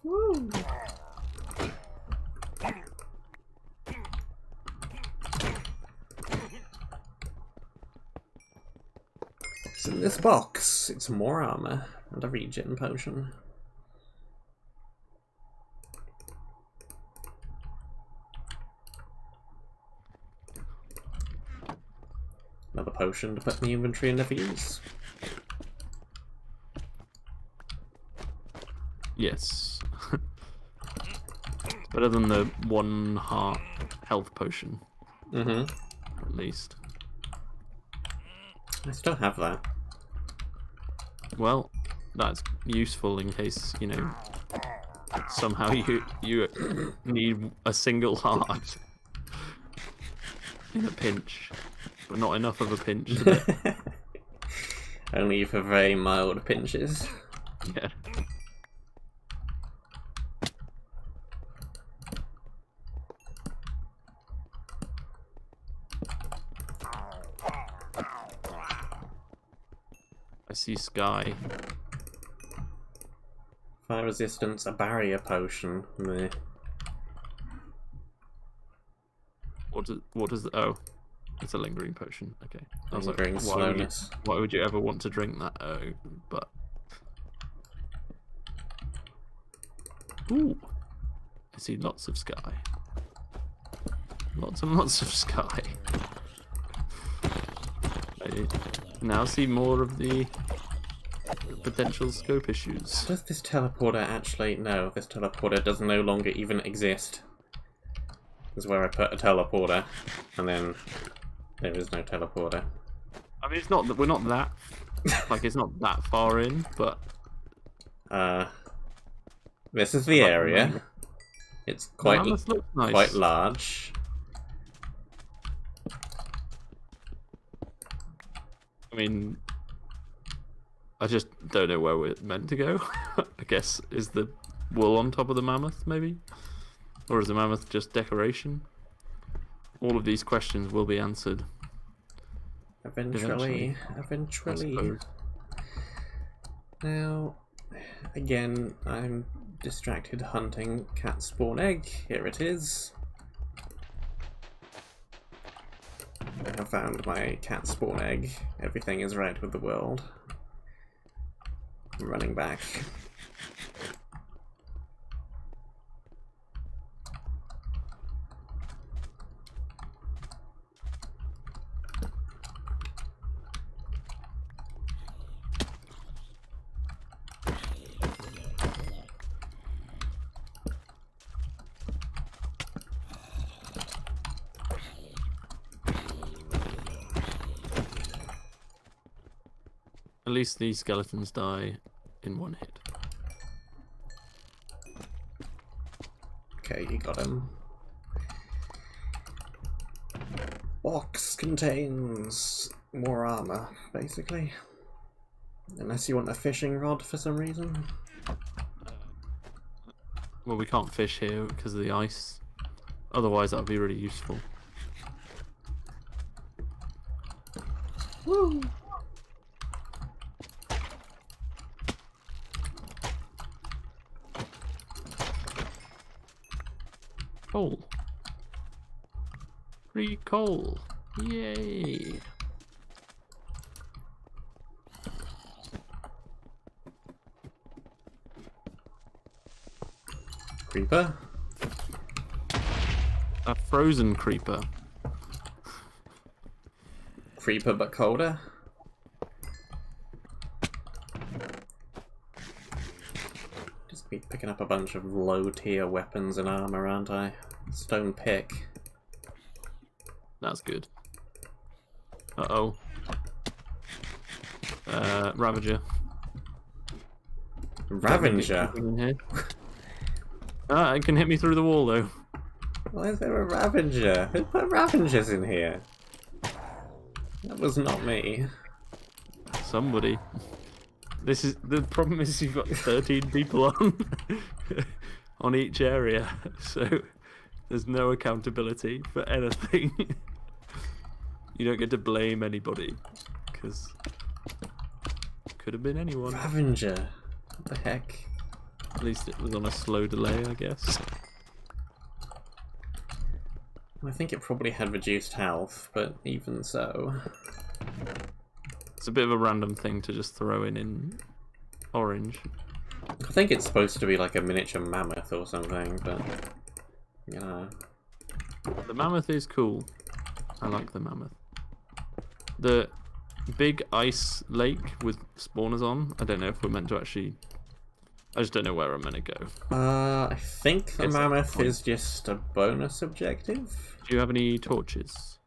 Woo! What's in this box? It's more armor and a regen potion. Another potion to put in the inventory and never use. Yes. It's better than the 1 heart health potion. At least. I still have that. Well, that's useful in case, you know, somehow you need a single heart in a pinch. But not enough of a pinch. Only for very mild pinches. Yeah. I see sky. Fire resistance, a barrier potion. Meh. What does oh, it's a lingering potion. Okay. I was Lingering like, slowness. why would you ever want to drink that? Oh, but ooh, I see lots of sky. Lots and lots of sky. I now see more of the potential scope issues. Does this teleporter actually... No, this teleporter does no longer even exist. This is where I put a teleporter, and then there is no teleporter. I mean, it's not that we're not that like it's not that far in, but this is the area. It's quite nice. quite large. I mean, I just don't know where we're meant to go. I guess, is the wool on top of the mammoth, maybe? Or is the mammoth just decoration? All of these questions will be answered. Eventually. Now, again, I'm distracted hunting cat spawn egg. Here it is. I have found my cat spawn egg. Everything is right with the world. I'm running back. At least these skeletons die in one hit. Okay, you got him. Box contains more armor, basically. Unless you want a fishing rod for some reason. Well, we can't fish here because of the ice. Otherwise, that would be really useful. Woo! Coal. Free coal. Yay. Creeper? A frozen creeper. Creeper but colder? Just be picking up a bunch of low tier weapons and armor, aren't I? Stone pick. That's good. Uh-oh. Ravager. Ravager? In here. Ah, it can hit me through the wall, though. Why is there a Ravager? Who put Ravagers in here? That was not me. Somebody. This is the problem. Is you've got 13 people on each area, so there's no accountability for anything. You don't get to blame anybody because it could have been anyone. Ravager. What the heck? At least it was on a slow delay, I guess. I think it probably had reduced health, but even so. It's a bit of a random thing to just throw in orange. I think it's supposed to be like a miniature mammoth or something, but you know. The mammoth is cool. I like the mammoth. The big ice lake with spawners on, I don't know if we're meant to actually... I just don't know where I'm meant to go. I think the mammoth is just a bonus objective. Do you have any torches?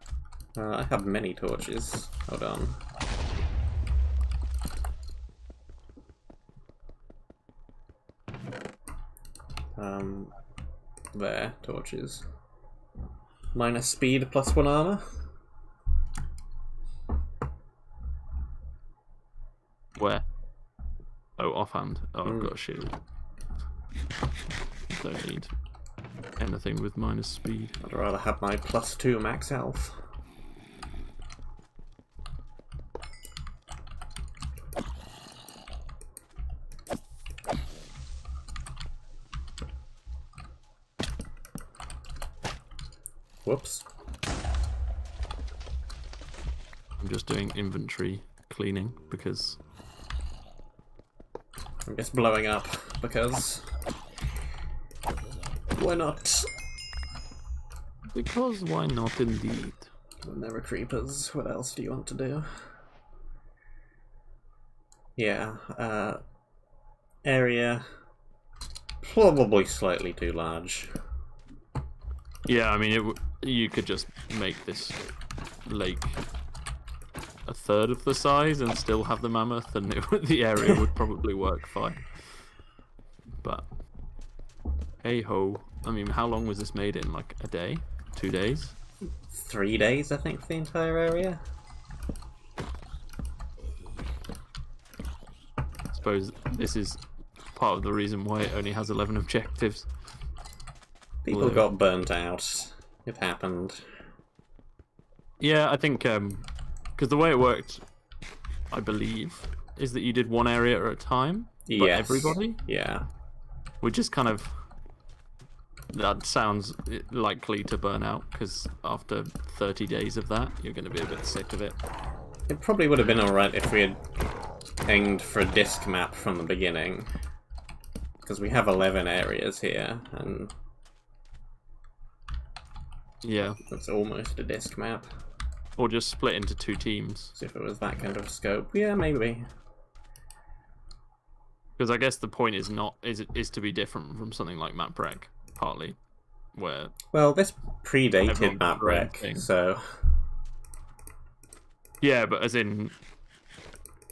I have many torches. Hold on. There, torches. Minus speed, +1 armor. Where? Oh, offhand. Oh, I've got a shield. Don't need anything with minus speed. I'd rather have my +2 max health. Whoops. I'm just doing inventory cleaning because I'm just blowing up because why not? Because why not indeed? When there are creepers, what else do you want to do? Yeah, area probably slightly too large. Yeah, I mean, you could just make this lake a third of the size and still have the mammoth, and the area would probably work fine. But hey ho, I mean, how long was this made in? Like a day? 2 days? 3 days, I think, for the entire area. I suppose this is part of the reason why it only has 11 objectives. People got burnt out. It happened. Yeah, I think because the way it worked, I believe, is that you did one area at a time. But Yes. everybody? Yeah. Which is kind of... That sounds likely to burn out, because after 30 days of that, you're going to be a bit sick of it. It probably would have been alright if we had aimed for a disk map from the beginning. Because we have 11 areas here, and... Yeah. That's almost a disk map. Or just split into 2 teams. So if it was that kind of scope, yeah, maybe. Because I guess the point is is to be different from something like MapRec, partly, where... Well, this predated everyone does their own thing. MapRec, so... Yeah, but as in...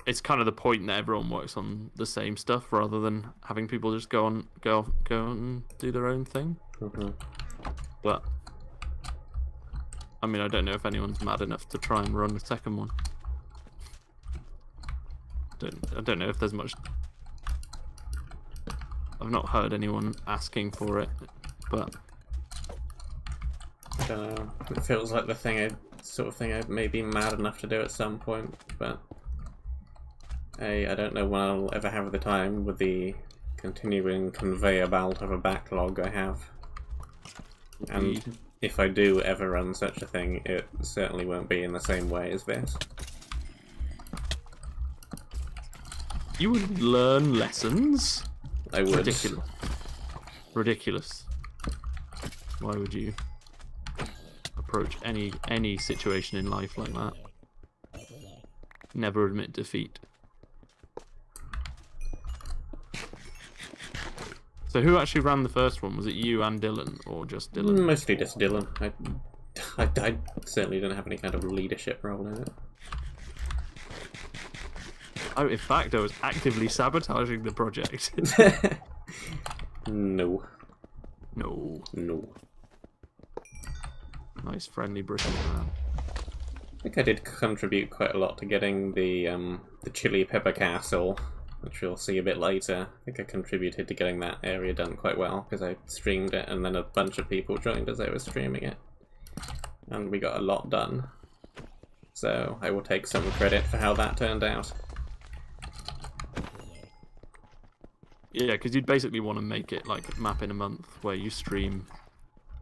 It's kind of the point that everyone works on the same stuff, rather than having people just go and do their own thing. Mm-hmm. But... I mean, I don't know if anyone's mad enough to try and run the second one. I don't know if there's much... I've not heard anyone asking for it, but... I don't know. It feels like the sort of thing I may be mad enough to do at some point, but... I don't know when I'll ever have the time with the continuing conveyor belt of a backlog I have. And if I do ever run such a thing, it certainly won't be in the same way as this. You would learn lessons? I would. Ridiculous. Ridiculous. Why would you approach any situation in life like that? Never admit defeat. So who actually ran the first one? Was it you and Dylan, or just Dylan? Mostly just Dylan. I certainly don't have any kind of leadership role in it. Oh, in fact, I was actively sabotaging the project. No. No. No. Nice friendly British man. I think I did contribute quite a lot to getting the Chili Pepper Castle, which we'll see a bit later. I think I contributed to getting that area done quite well, because I streamed it and then a bunch of people joined as I was streaming it. And we got a lot done. So I will take some credit for how that turned out. Yeah, because you'd basically want to make it like a map in a month, where you stream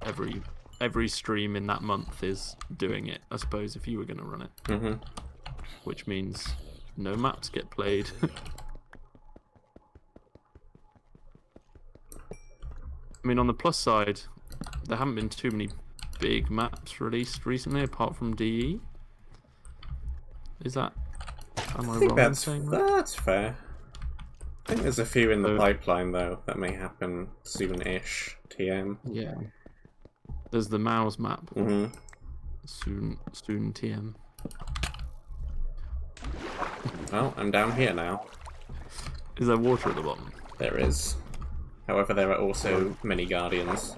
every stream in that month is doing it, I suppose, if you were going to run it. Mm-hmm. Which means no maps get played. I mean, on the plus side, there haven't been too many big maps released recently, apart from DE. Is that... Am I wrong in saying that? That's fair. I think there's a few in the So- pipeline, though, that may happen soon-ish. TM. Yeah. There's the Mouse map. Mm-hmm. Soon TM. Well, I'm down here now. Is there water at the bottom? There is. However, there are also many guardians.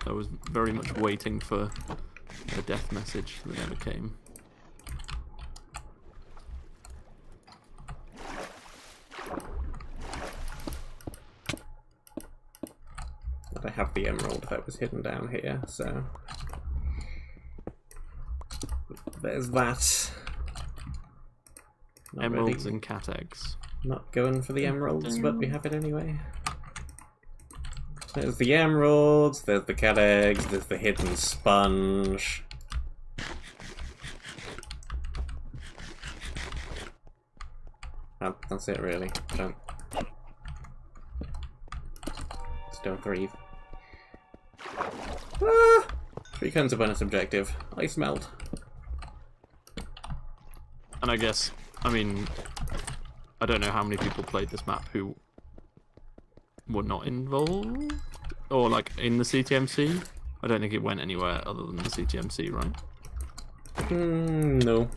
I was very much waiting for a death message that never came. But I have the emerald that was hidden down here, so... There's that. Not Emeralds really- and cat eggs. Not going for the emeralds, but we have it anyway. There's the emeralds, there's the cat eggs, there's the hidden sponge. That's it really. Don't. Still 3. Ah! 3 kinds of bonus objective. Ice melt. And I guess, I mean, I don't know how many people played this map who were not involved, or like in the CTMC. I don't think it went anywhere other than the CTMC, right? No.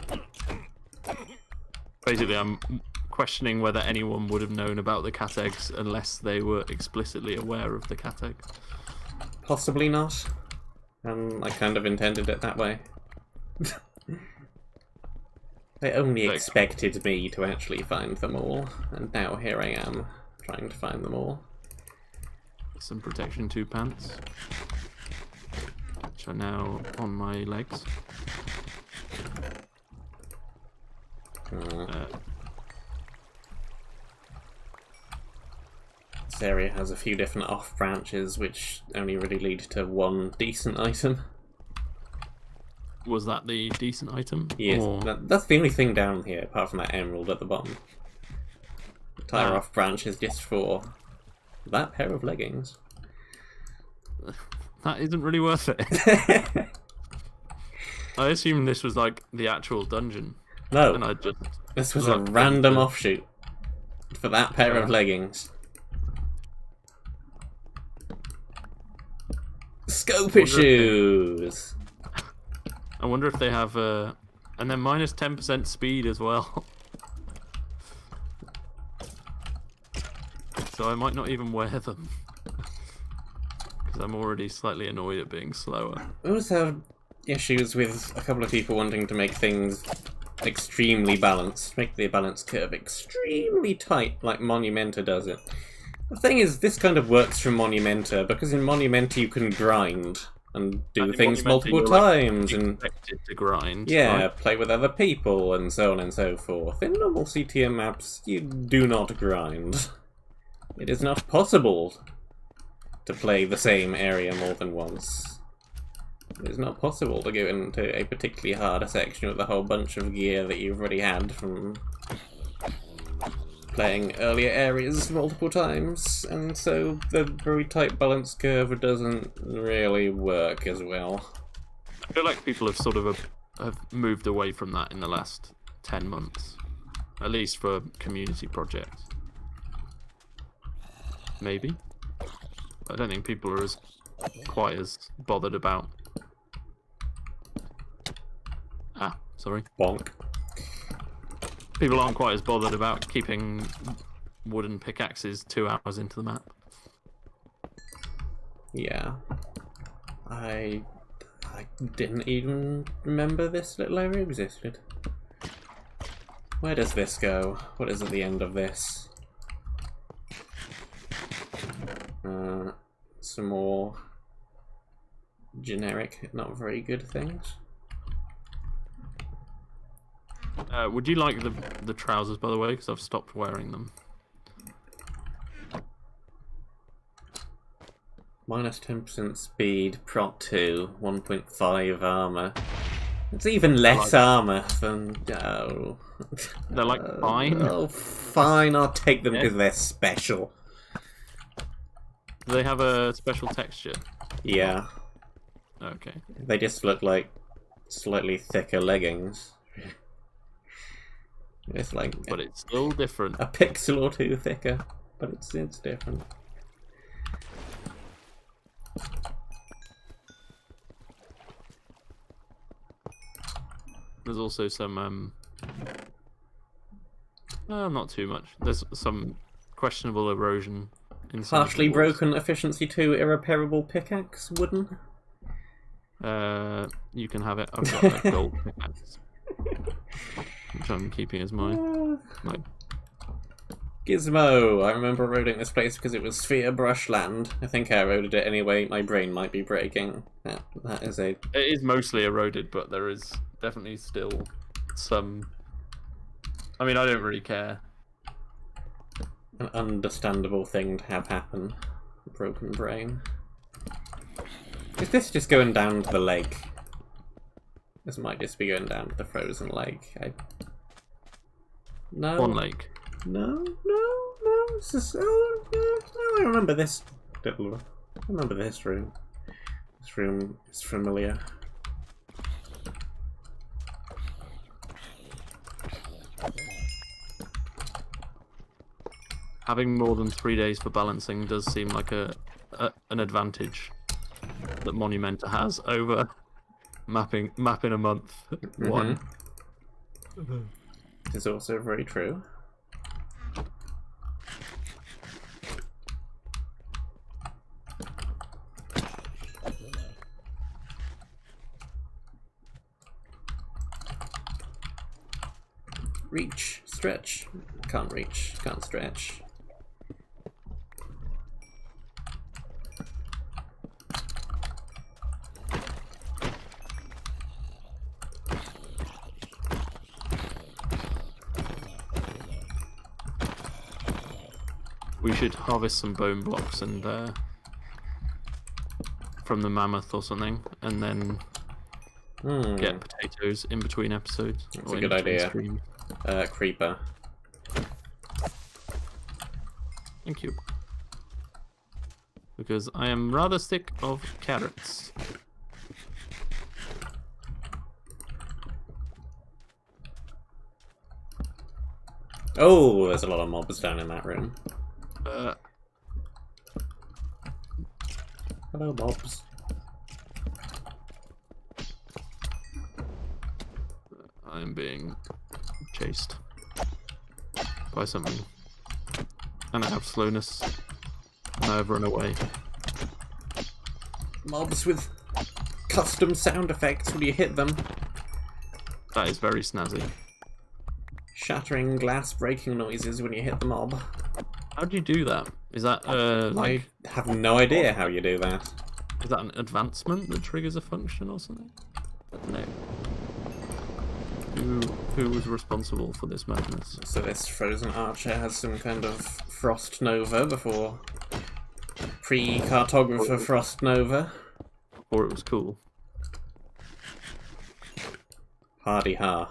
Basically, I'm questioning whether anyone would have known about the cat eggs unless they were explicitly aware of the cat eggs. Possibly not. I kind of intended it that way. They only expected me to actually find them all, and now here I am, trying to find them all. Some protection 2 pants, which are now on my legs. This area has a few different off branches, which only really lead to one decent item. Was that the decent item? Yes, or... that's the only thing down here, apart from that emerald at the bottom. The entire off branch is just for that pair of leggings. That isn't really worth it. I assumed this was like the actual dungeon. No, and I just this was a random offshoot for that pair of leggings. Scope issues! I wonder if they have and then minus 10% speed as well. So I might not even wear them. Because I'm already slightly annoyed at being slower. I also have issues with a couple of people wanting to make things extremely balanced. Make the balance curve extremely tight, like Monumenta does it. The thing is, this kind of works from Monumenta, because in Monumenta you can grind and do things multiple times, and expected to grind. Yeah, right? play with other people and so on and so forth. In normal CTM maps, you do not grind. It is not possible to play the same area more than once. It is not possible to go into a particularly hard section with a whole bunch of gear that you've already had from playing earlier areas multiple times, and so the very tight balance curve doesn't really work as well. I feel like people have sort of have moved away from that in the last 10 months, at least for community projects. Maybe. I don't think people are quite as bothered about. Ah, sorry. Bonk. People aren't quite as bothered about keeping wooden pickaxes 2 hours into the map. Yeah. I didn't even remember this little area existed. Where does this go? What is at the end of this? Some more generic, not very good things. Would you like the trousers, by the way? Because I've stopped wearing them. Minus 10% speed, prot 2, 1.5 armor. It's even less armor than... Oh. They're like fine. Oh, fine, I'll take them because they're special. Do they have a special texture? Yeah. Okay. They just look like slightly thicker leggings. It's like... But it's still different. A pixel or two thicker, but it's different. There's also some not too much. There's some questionable erosion in some Partially broken efficiency 2 irreparable pickaxe, wooden. You can have it. I've got a gold pickaxe, which I'm keeping as mine. Like, Gizmo! I remember eroding this place because it was sphere brushland. I think I eroded it anyway. My brain might be breaking. That is a... It is mostly eroded, but there is definitely still some... I mean, I don't really care. An understandable thing to have happen. broken brain. Is this just going down to the lake? This might just be going down to the frozen lake. No. One lake. No. This is... Oh, no, I remember this. I remember this room. This room is familiar. Having more than 3 days for balancing does seem like an advantage that Monumenta has over mapping a month. One. It's also very true. Reach, stretch. Can't reach, can't stretch. We should harvest some bone blocks and from the mammoth or something, and then get potatoes in between episodes. That's a good idea. Creeper. Thank you. Because I am rather sick of carrots. Oh, there's a lot of mobs down in that room. Hello, mobs. I am being chased by something. And I have slowness. And I've run away. Mobs with custom sound effects when you hit them. That is very snazzy. Shattering glass breaking noises when you hit the mob. How do you do that? Is that like... I have no idea how you do that. Is that an advancement that triggers a function or something? No. Who was responsible for this madness? So this frozen archer has some kind of frost nova before pre-cartographer frost nova. Or it was cool. Hardy ha.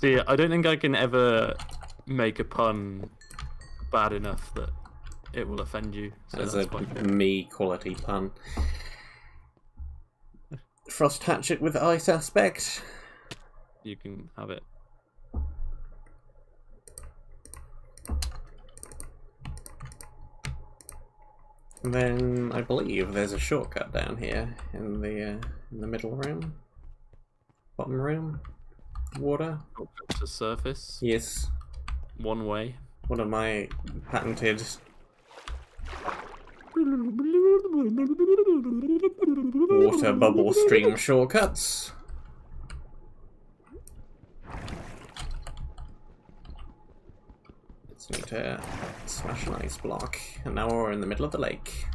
See, I don't think I can ever make a pun bad enough that it will offend you. So As that's a quite good. me quality pun. Frost hatchet with ice aspect. You can have it. And then I believe there's a shortcut down here in the middle room, bottom room, water. To surface. Yes, One way. one of my patented water bubble stream shortcuts. Let's need to smash an ice block, and now we're in the middle of the lake.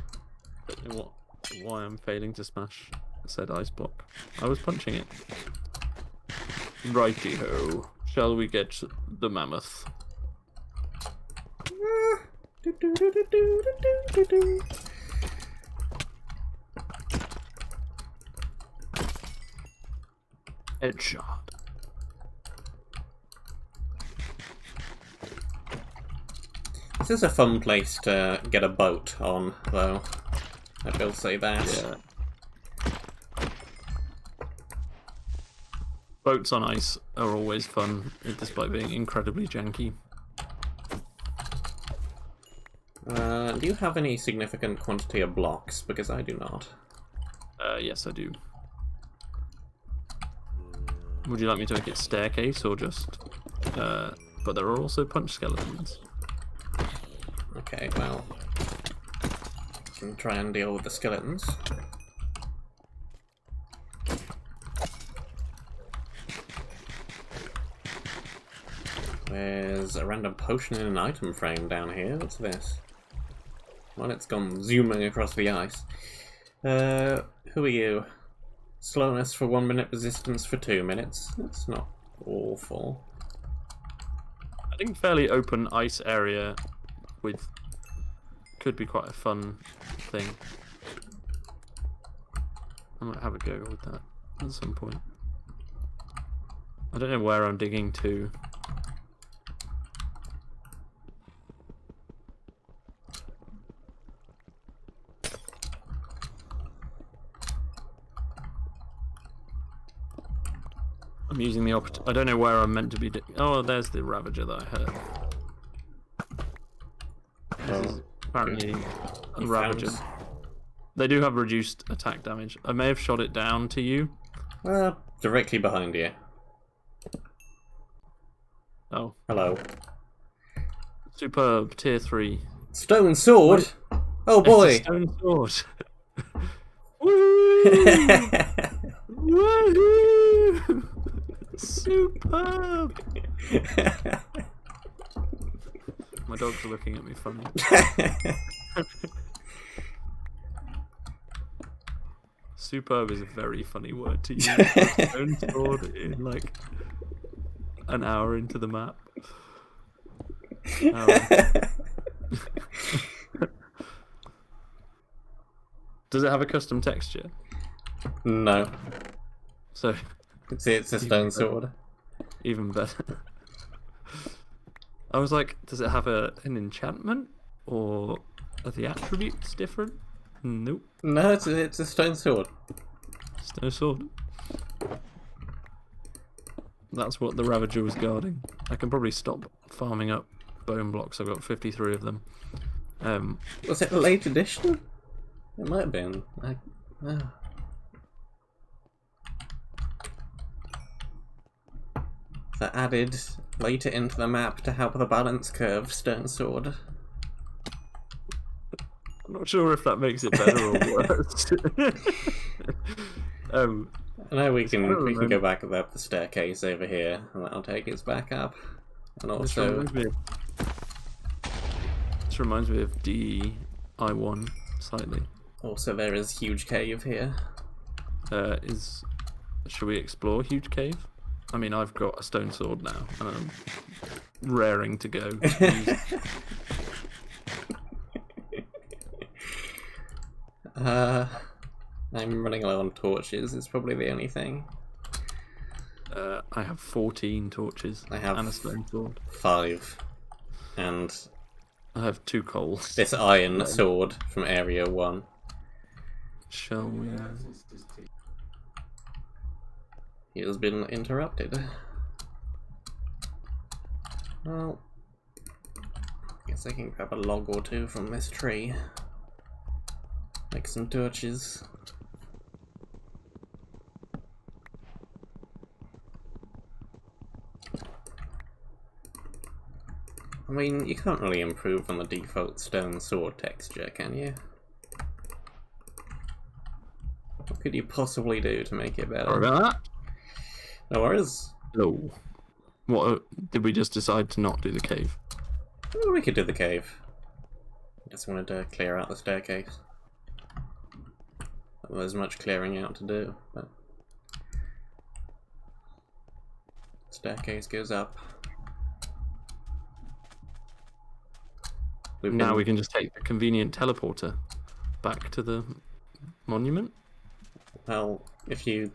Why I'm failing to smash said ice block. I was punching it. Righty-ho. Shall we get the mammoth? Headshot. This is a fun place to get a boat on, though. I will say that. Yeah. Boats on ice are always fun, despite being incredibly janky. Do you have any significant quantity of blocks? Because I do not. Yes, I do. Would you like me to make it staircase or just... but there are also punch skeletons. Okay, well... I can try and deal with the skeletons. There's a random potion in an item frame down here. What's this? Well, it's gone zooming across the ice. Who are you? Slowness for 1 minute, resistance for 2 minutes. That's not awful. I think fairly open ice area with could be quite a fun thing. I might have a go with that at some point. I don't know where I'm digging to. I'm using the I don't know where I'm meant to be. Oh, there's the Ravager that I heard. This is apparently a Ravager. They do have reduced attack damage. I may have shot it down to you. Directly behind you. Oh. Hello. Superb, tier 3. Stone sword? Oh boy! Stone sword. Woo! Woohoo! Superb! My dogs are looking at me funny. Superb is a very funny word to use. Stone sword in like an hour into the map. Does it have a custom texture? No. So It's a stone sword. Even better. I was like, does it have an enchantment? Or are the attributes different? Nope. No, it's a stone sword. Stone sword. That's what the Ravager was guarding. I can probably stop farming up bone blocks. I've got 53 of them. Was it a late edition? It might have been. That added later into the map to help the balance curve stone sword. I'm not sure if that makes it better or worse. I know we can go back up the staircase over here, and that'll take us back up. And also, this reminds me of DI1 slightly. Also, there is huge cave here. Should we explore huge cave? I mean, I've got a stone sword now, and I'm raring to go. I'm running low on torches. It's probably the only thing. I have 14 torches. I have and a stone sword. 5, and I have 2 coals. This iron sword from Area 1. Shall we? He has been interrupted. Well, guess I can grab a log or 2 from this tree. Make some torches. I mean, you can't really improve on the default stone sword texture, can you? What could you possibly do to make it better? Sorry about that. No worries. No. What, did we just decide to not do the cave? Well, we could do the cave. I just wanted to clear out the staircase. Not there's much clearing out to do, but staircase goes up. Now we can just take the convenient teleporter back to the monument. Well, if you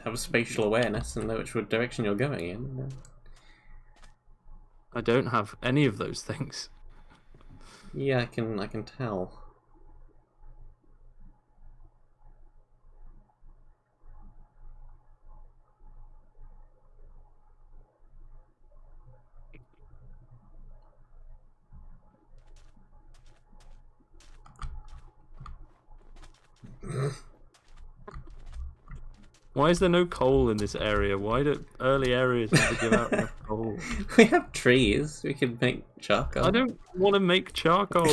have spatial awareness and know which direction you're going in. Then... I don't have any of those things. Yeah, I can tell. Why is there no coal in this area? Why do early areas never give out enough coal? We have trees. We can make charcoal. I don't want to make charcoal.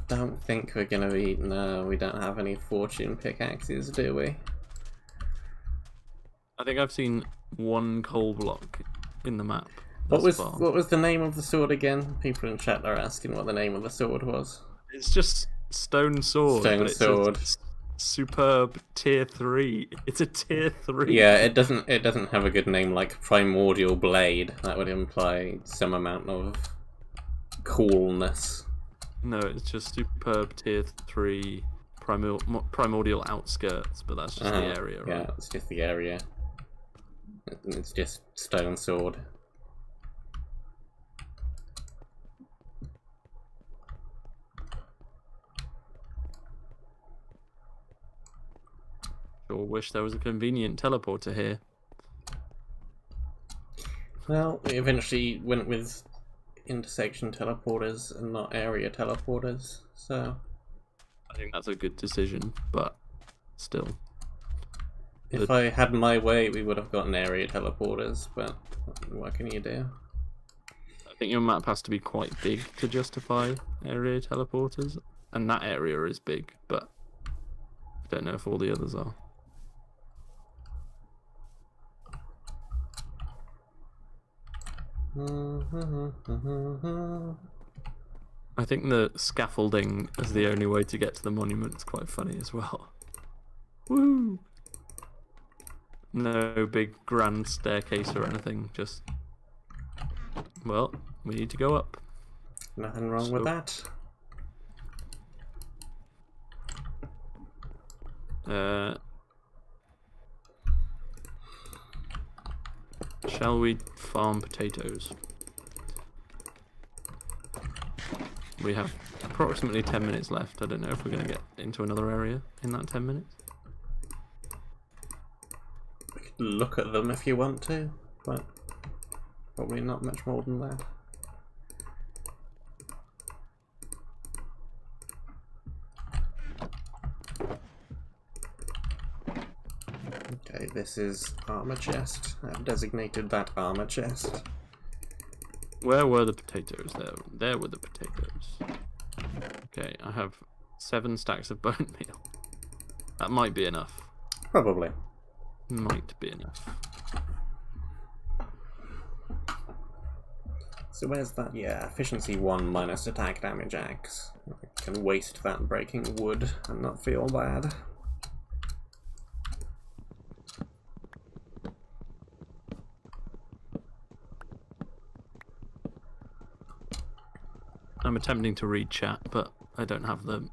Don't think we're gonna be. No, we don't have any fortune pickaxes, do we? I think I've seen 1 coal block in the map. What was the name of the sword again? People in chat are asking what the name of the sword was. It's just stone sword, Stone but it's sword. a superb tier 3. It's a tier 3. Yeah, it doesn't have a good name like Primordial Blade. That would imply some amount of coolness. No, it's just superb tier 3 primordial outskirts, but that's just the area, right? Yeah, it's just the area. It's just stone sword. Sure wish there was a convenient teleporter here. Well, we eventually went with intersection teleporters and not area teleporters, so... I think that's a good decision, but still. If I had my way, we would have gotten area teleporters, but what can you do? I think your map has to be quite big to justify area teleporters, and that area is big, but I don't know if all the others are. I think the scaffolding as the only way to get to the monument is quite funny as well. Woo! No big grand staircase or anything, just... Well, we need to go up. Nothing wrong with that. Shall we farm potatoes? We have approximately 10 minutes left. I don't know if we're going to get into another area in that 10 minutes. We could look at them if you want to, but probably not much more than that. Okay, this is armor chest. I've designated that armor chest. Where were the potatoes? There were the potatoes. Okay, I have 7 stacks of bone meal. That might be enough. Probably. Might be enough. So where's that? Yeah, efficiency 1 minus attack damage axe. I can waste that breaking wood and not feel bad. I'm attempting to read chat, but I don't have the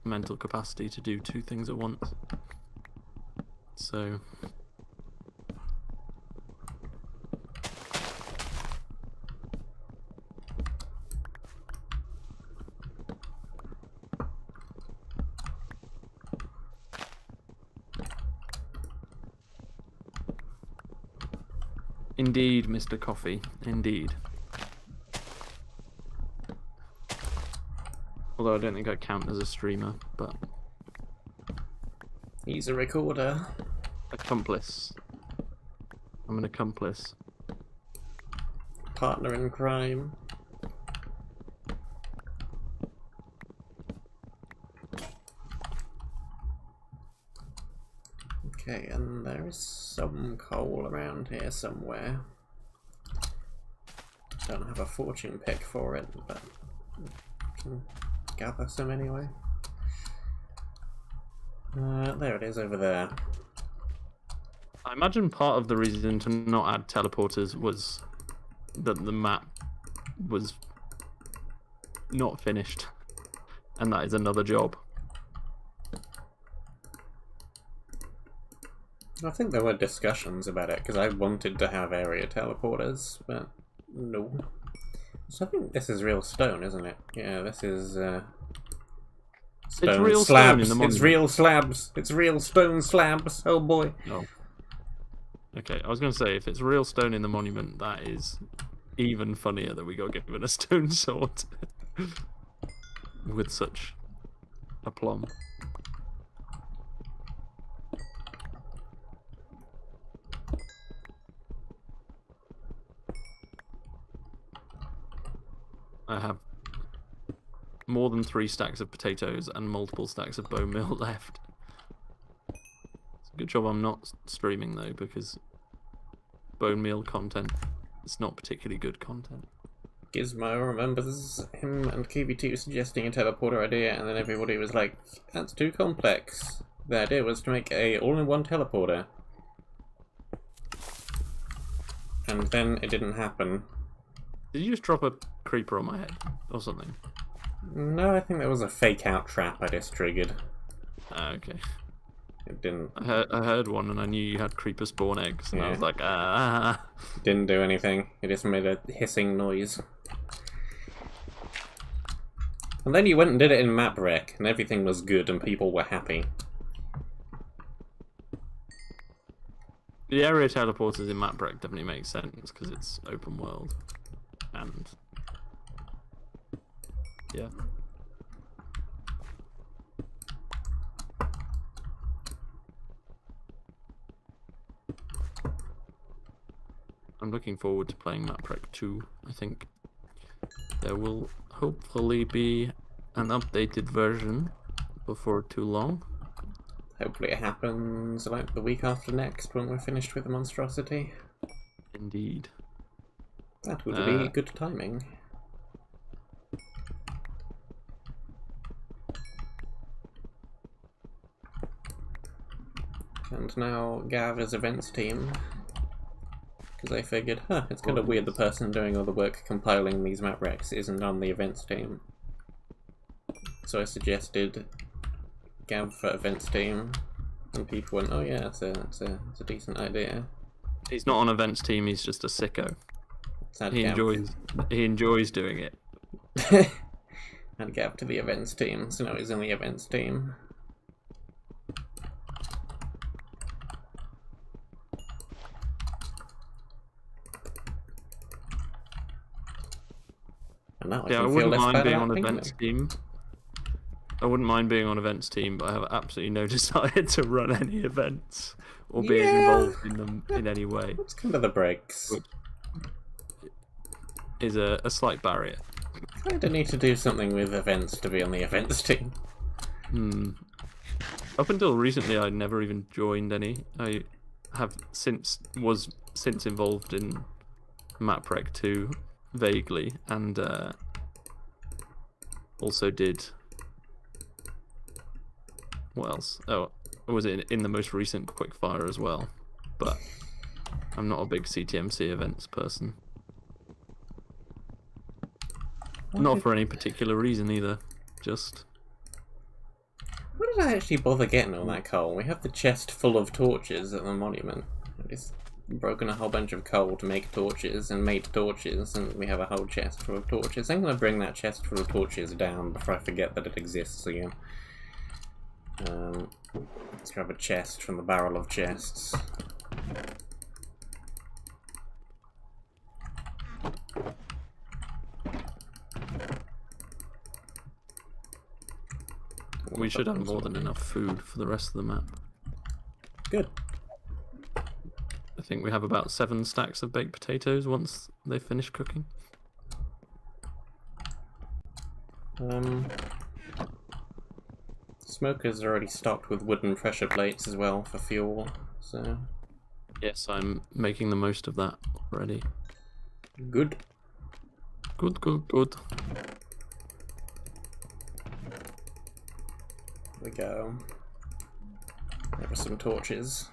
mental capacity to do 2 things at once. So indeed, Mr. Coffee, indeed. Although I don't think I count as a streamer, but... He's a recorder. Accomplice. I'm an accomplice. Partner in crime. Okay, and there is some coal around here somewhere. Don't have a fortune pick for it, but I can gather some anyway. There it is over there. I imagine part of the reason to not add teleporters was that the map was not finished, and that is another job. I think there were discussions about it, because I wanted to have area teleporters, but no. So I think this is real stone, isn't it? Yeah, this is stone it's real slabs. Stone in the It's real slabs. It's real stone slabs. Oh boy. No. Okay, I was going to say, if it's real stone in the monument, that is even funnier that we got given a stone sword with such aplomb. I have more than 3 stacks of potatoes and multiple stacks of bone meal left. It's a good job I'm not streaming though, because bone meal content is not particularly good content. Gizmo remembers him and KV2 suggesting a teleporter idea, and then everybody was like, that's too complex. The idea was to make a all-in-one teleporter. And then it didn't happen. Did you just drop a creeper on my head or something? No, I think that was a fake-out trap I just triggered. Ah, okay. It didn't... I heard one and I knew you had creeper spawn eggs, and I was like, ah. Didn't do anything. It just made a hissing noise. And then you went and did it in MapRec, and everything was good and people were happy. The area teleporters in MapRec definitely makes sense because it's open world. And yeah. I'm looking forward to playing MapRec 2. I think there will hopefully be an updated version before too long. Hopefully it happens like the week after next when we're finished with the monstrosity. Indeed. That would be good timing. And now Gav's events team. Because I figured, it's kind of weird the person doing all the work compiling these map recs isn't on the events team. So I suggested Gav for events team, and people went, oh yeah, it's a decent idea. He's not on events team, he's just a sicko. He enjoys doing it. Add Gav to the events team, so now he's in the events team. And now I wouldn't mind being on events team. I wouldn't mind being on events team, but I have absolutely no desire to run any events or being involved in them in any way. It's kind of the breaks. Which is a slight barrier. Kind of need to do something with events to be on the events team. Up until recently, I'd never even joined any. I have since involved in MapRec 2 vaguely, and also did. What else? Oh, I was in the most recent quickfire as well, but I'm not a big CTMC events person. Not for any particular reason either, just... Why did I actually bother getting all that coal? We have the chest full of torches at the monument. I just broken a whole bunch of coal to make torches and made torches, and we have a whole chest full of torches. I'm going to bring that chest full of torches down before I forget that it exists again. Let's grab a chest from the barrel of chests. We should have more than enough food for the rest of the map. Good. I think we have about 7 stacks of baked potatoes once they finish cooking. Smokers are already stocked with wooden pressure plates as well for fuel, so... Yes, I'm making the most of that already. Good. Good, good, good. Here we go. There are some torches.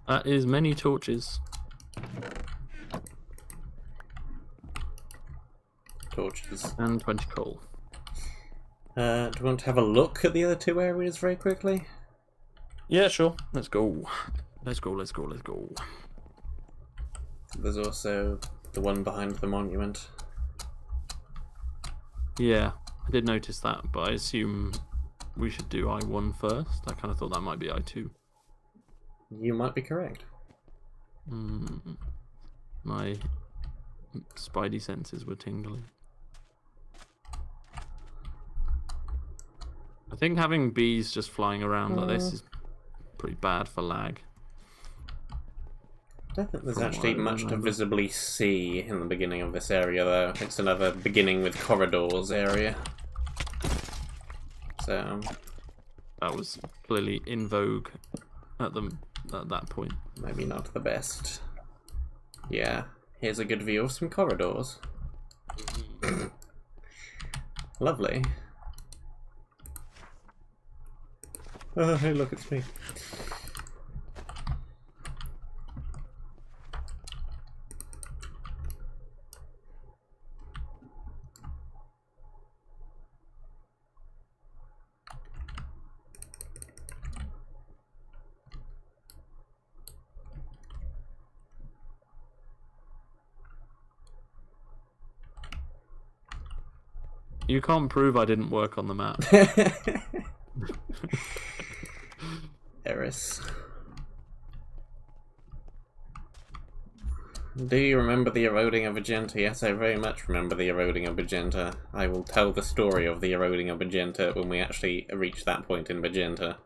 That is many torches. Torches. And 20 coal. Do you want to have a look at the other 2 areas very quickly? Yeah, sure. Let's go. Let's go, let's go, let's go. There's also the one behind the monument. Yeah, I did notice that, but I assume we should do I1 first. I kind of thought that might be I2. You might be correct. My spidey senses were tingling. I think having bees just flying around like this is pretty bad for lag. don't think there's From actually what I much to remember. visibly see in the beginning of this area, though. It's another beginning with corridors area. So That was clearly in vogue at that point. maybe not the best. Yeah, here's a good view of some corridors. Lovely. Oh, hey, look, it's me. You can't prove I didn't work on the map. Eris. Do you remember the eroding of Magenta? Yes, I very much remember the eroding of Magenta. I will tell the story of the eroding of Magenta when we actually reach that point in Magenta.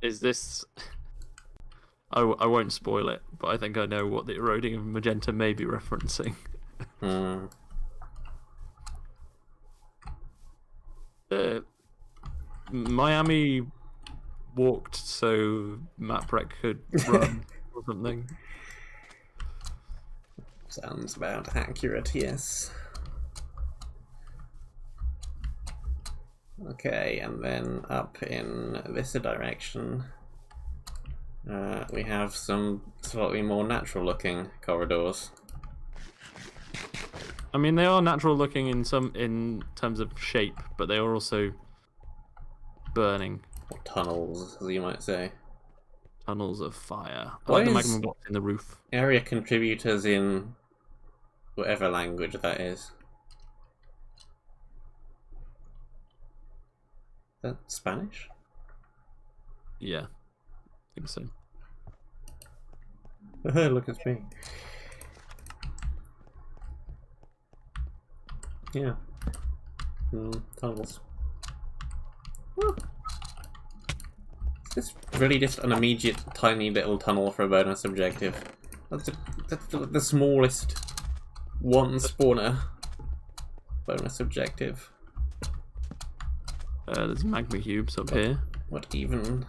Is this... I won't spoil it, but I think I know what the eroding of Magenta may be referencing. Hmm. Miami walked so MapRec could run or something. Sounds about accurate, yes. Okay, and then up in this direction, we have some slightly more natural looking corridors. I mean, they are natural looking in terms of shape, but they are also burning. Or tunnels, as you might say. Tunnels of fire. I Why like the is- magma blocks in the roof. Area contributors in whatever language that is. Is that Spanish? Yeah, I think so. Look, it's me. Yeah. Tunnels. Woo. Is this really just an immediate tiny little tunnel for a bonus objective? That's the smallest one spawner bonus objective. There's magma cubes up here. What even?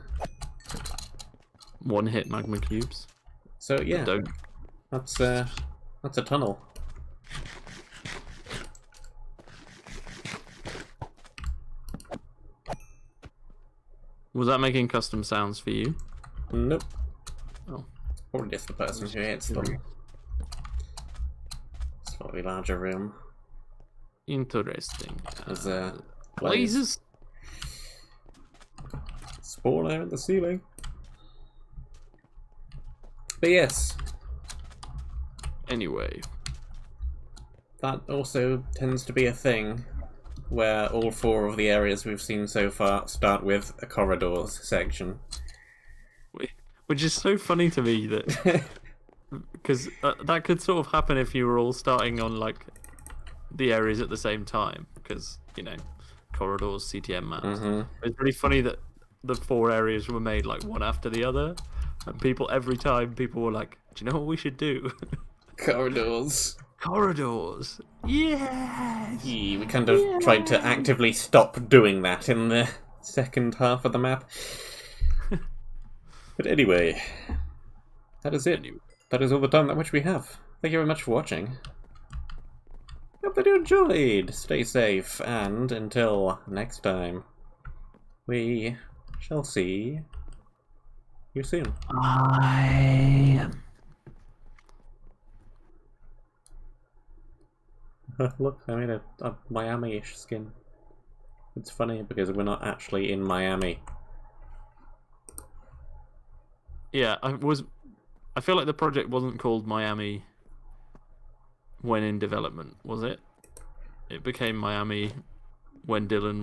One hit magma cubes. So yeah, Don't. that's a tunnel. Was that making custom sounds for you? Nope. Oh. Probably just the person who hits them. Slightly larger room. Interesting. There's Lasers. spawner in the ceiling. But yes, Anyway, that also tends to be a thing where all four of the areas we've seen so far start with a corridors section. which is so funny to me that because that could sort of happen if you were all starting on like the areas at the same time, because corridors, CTM maps. It's pretty funny that the four areas were made like one after the other, and every time people were like, "Do you know what we should do?" Corridors. Corridors. Yes. Yeah, we kind of tried to actively stop doing that in the second half of the map. But anyway, that is it. That is all the time that which we have. Thank you very much for watching. Hope that you enjoyed. Stay safe, and until next time, we shall see you soon. Look, I made a Miami-ish skin. It's funny because we're not actually in Miami. Yeah, I feel like the project wasn't called Miami when in development, was it? It became Miami when Dylan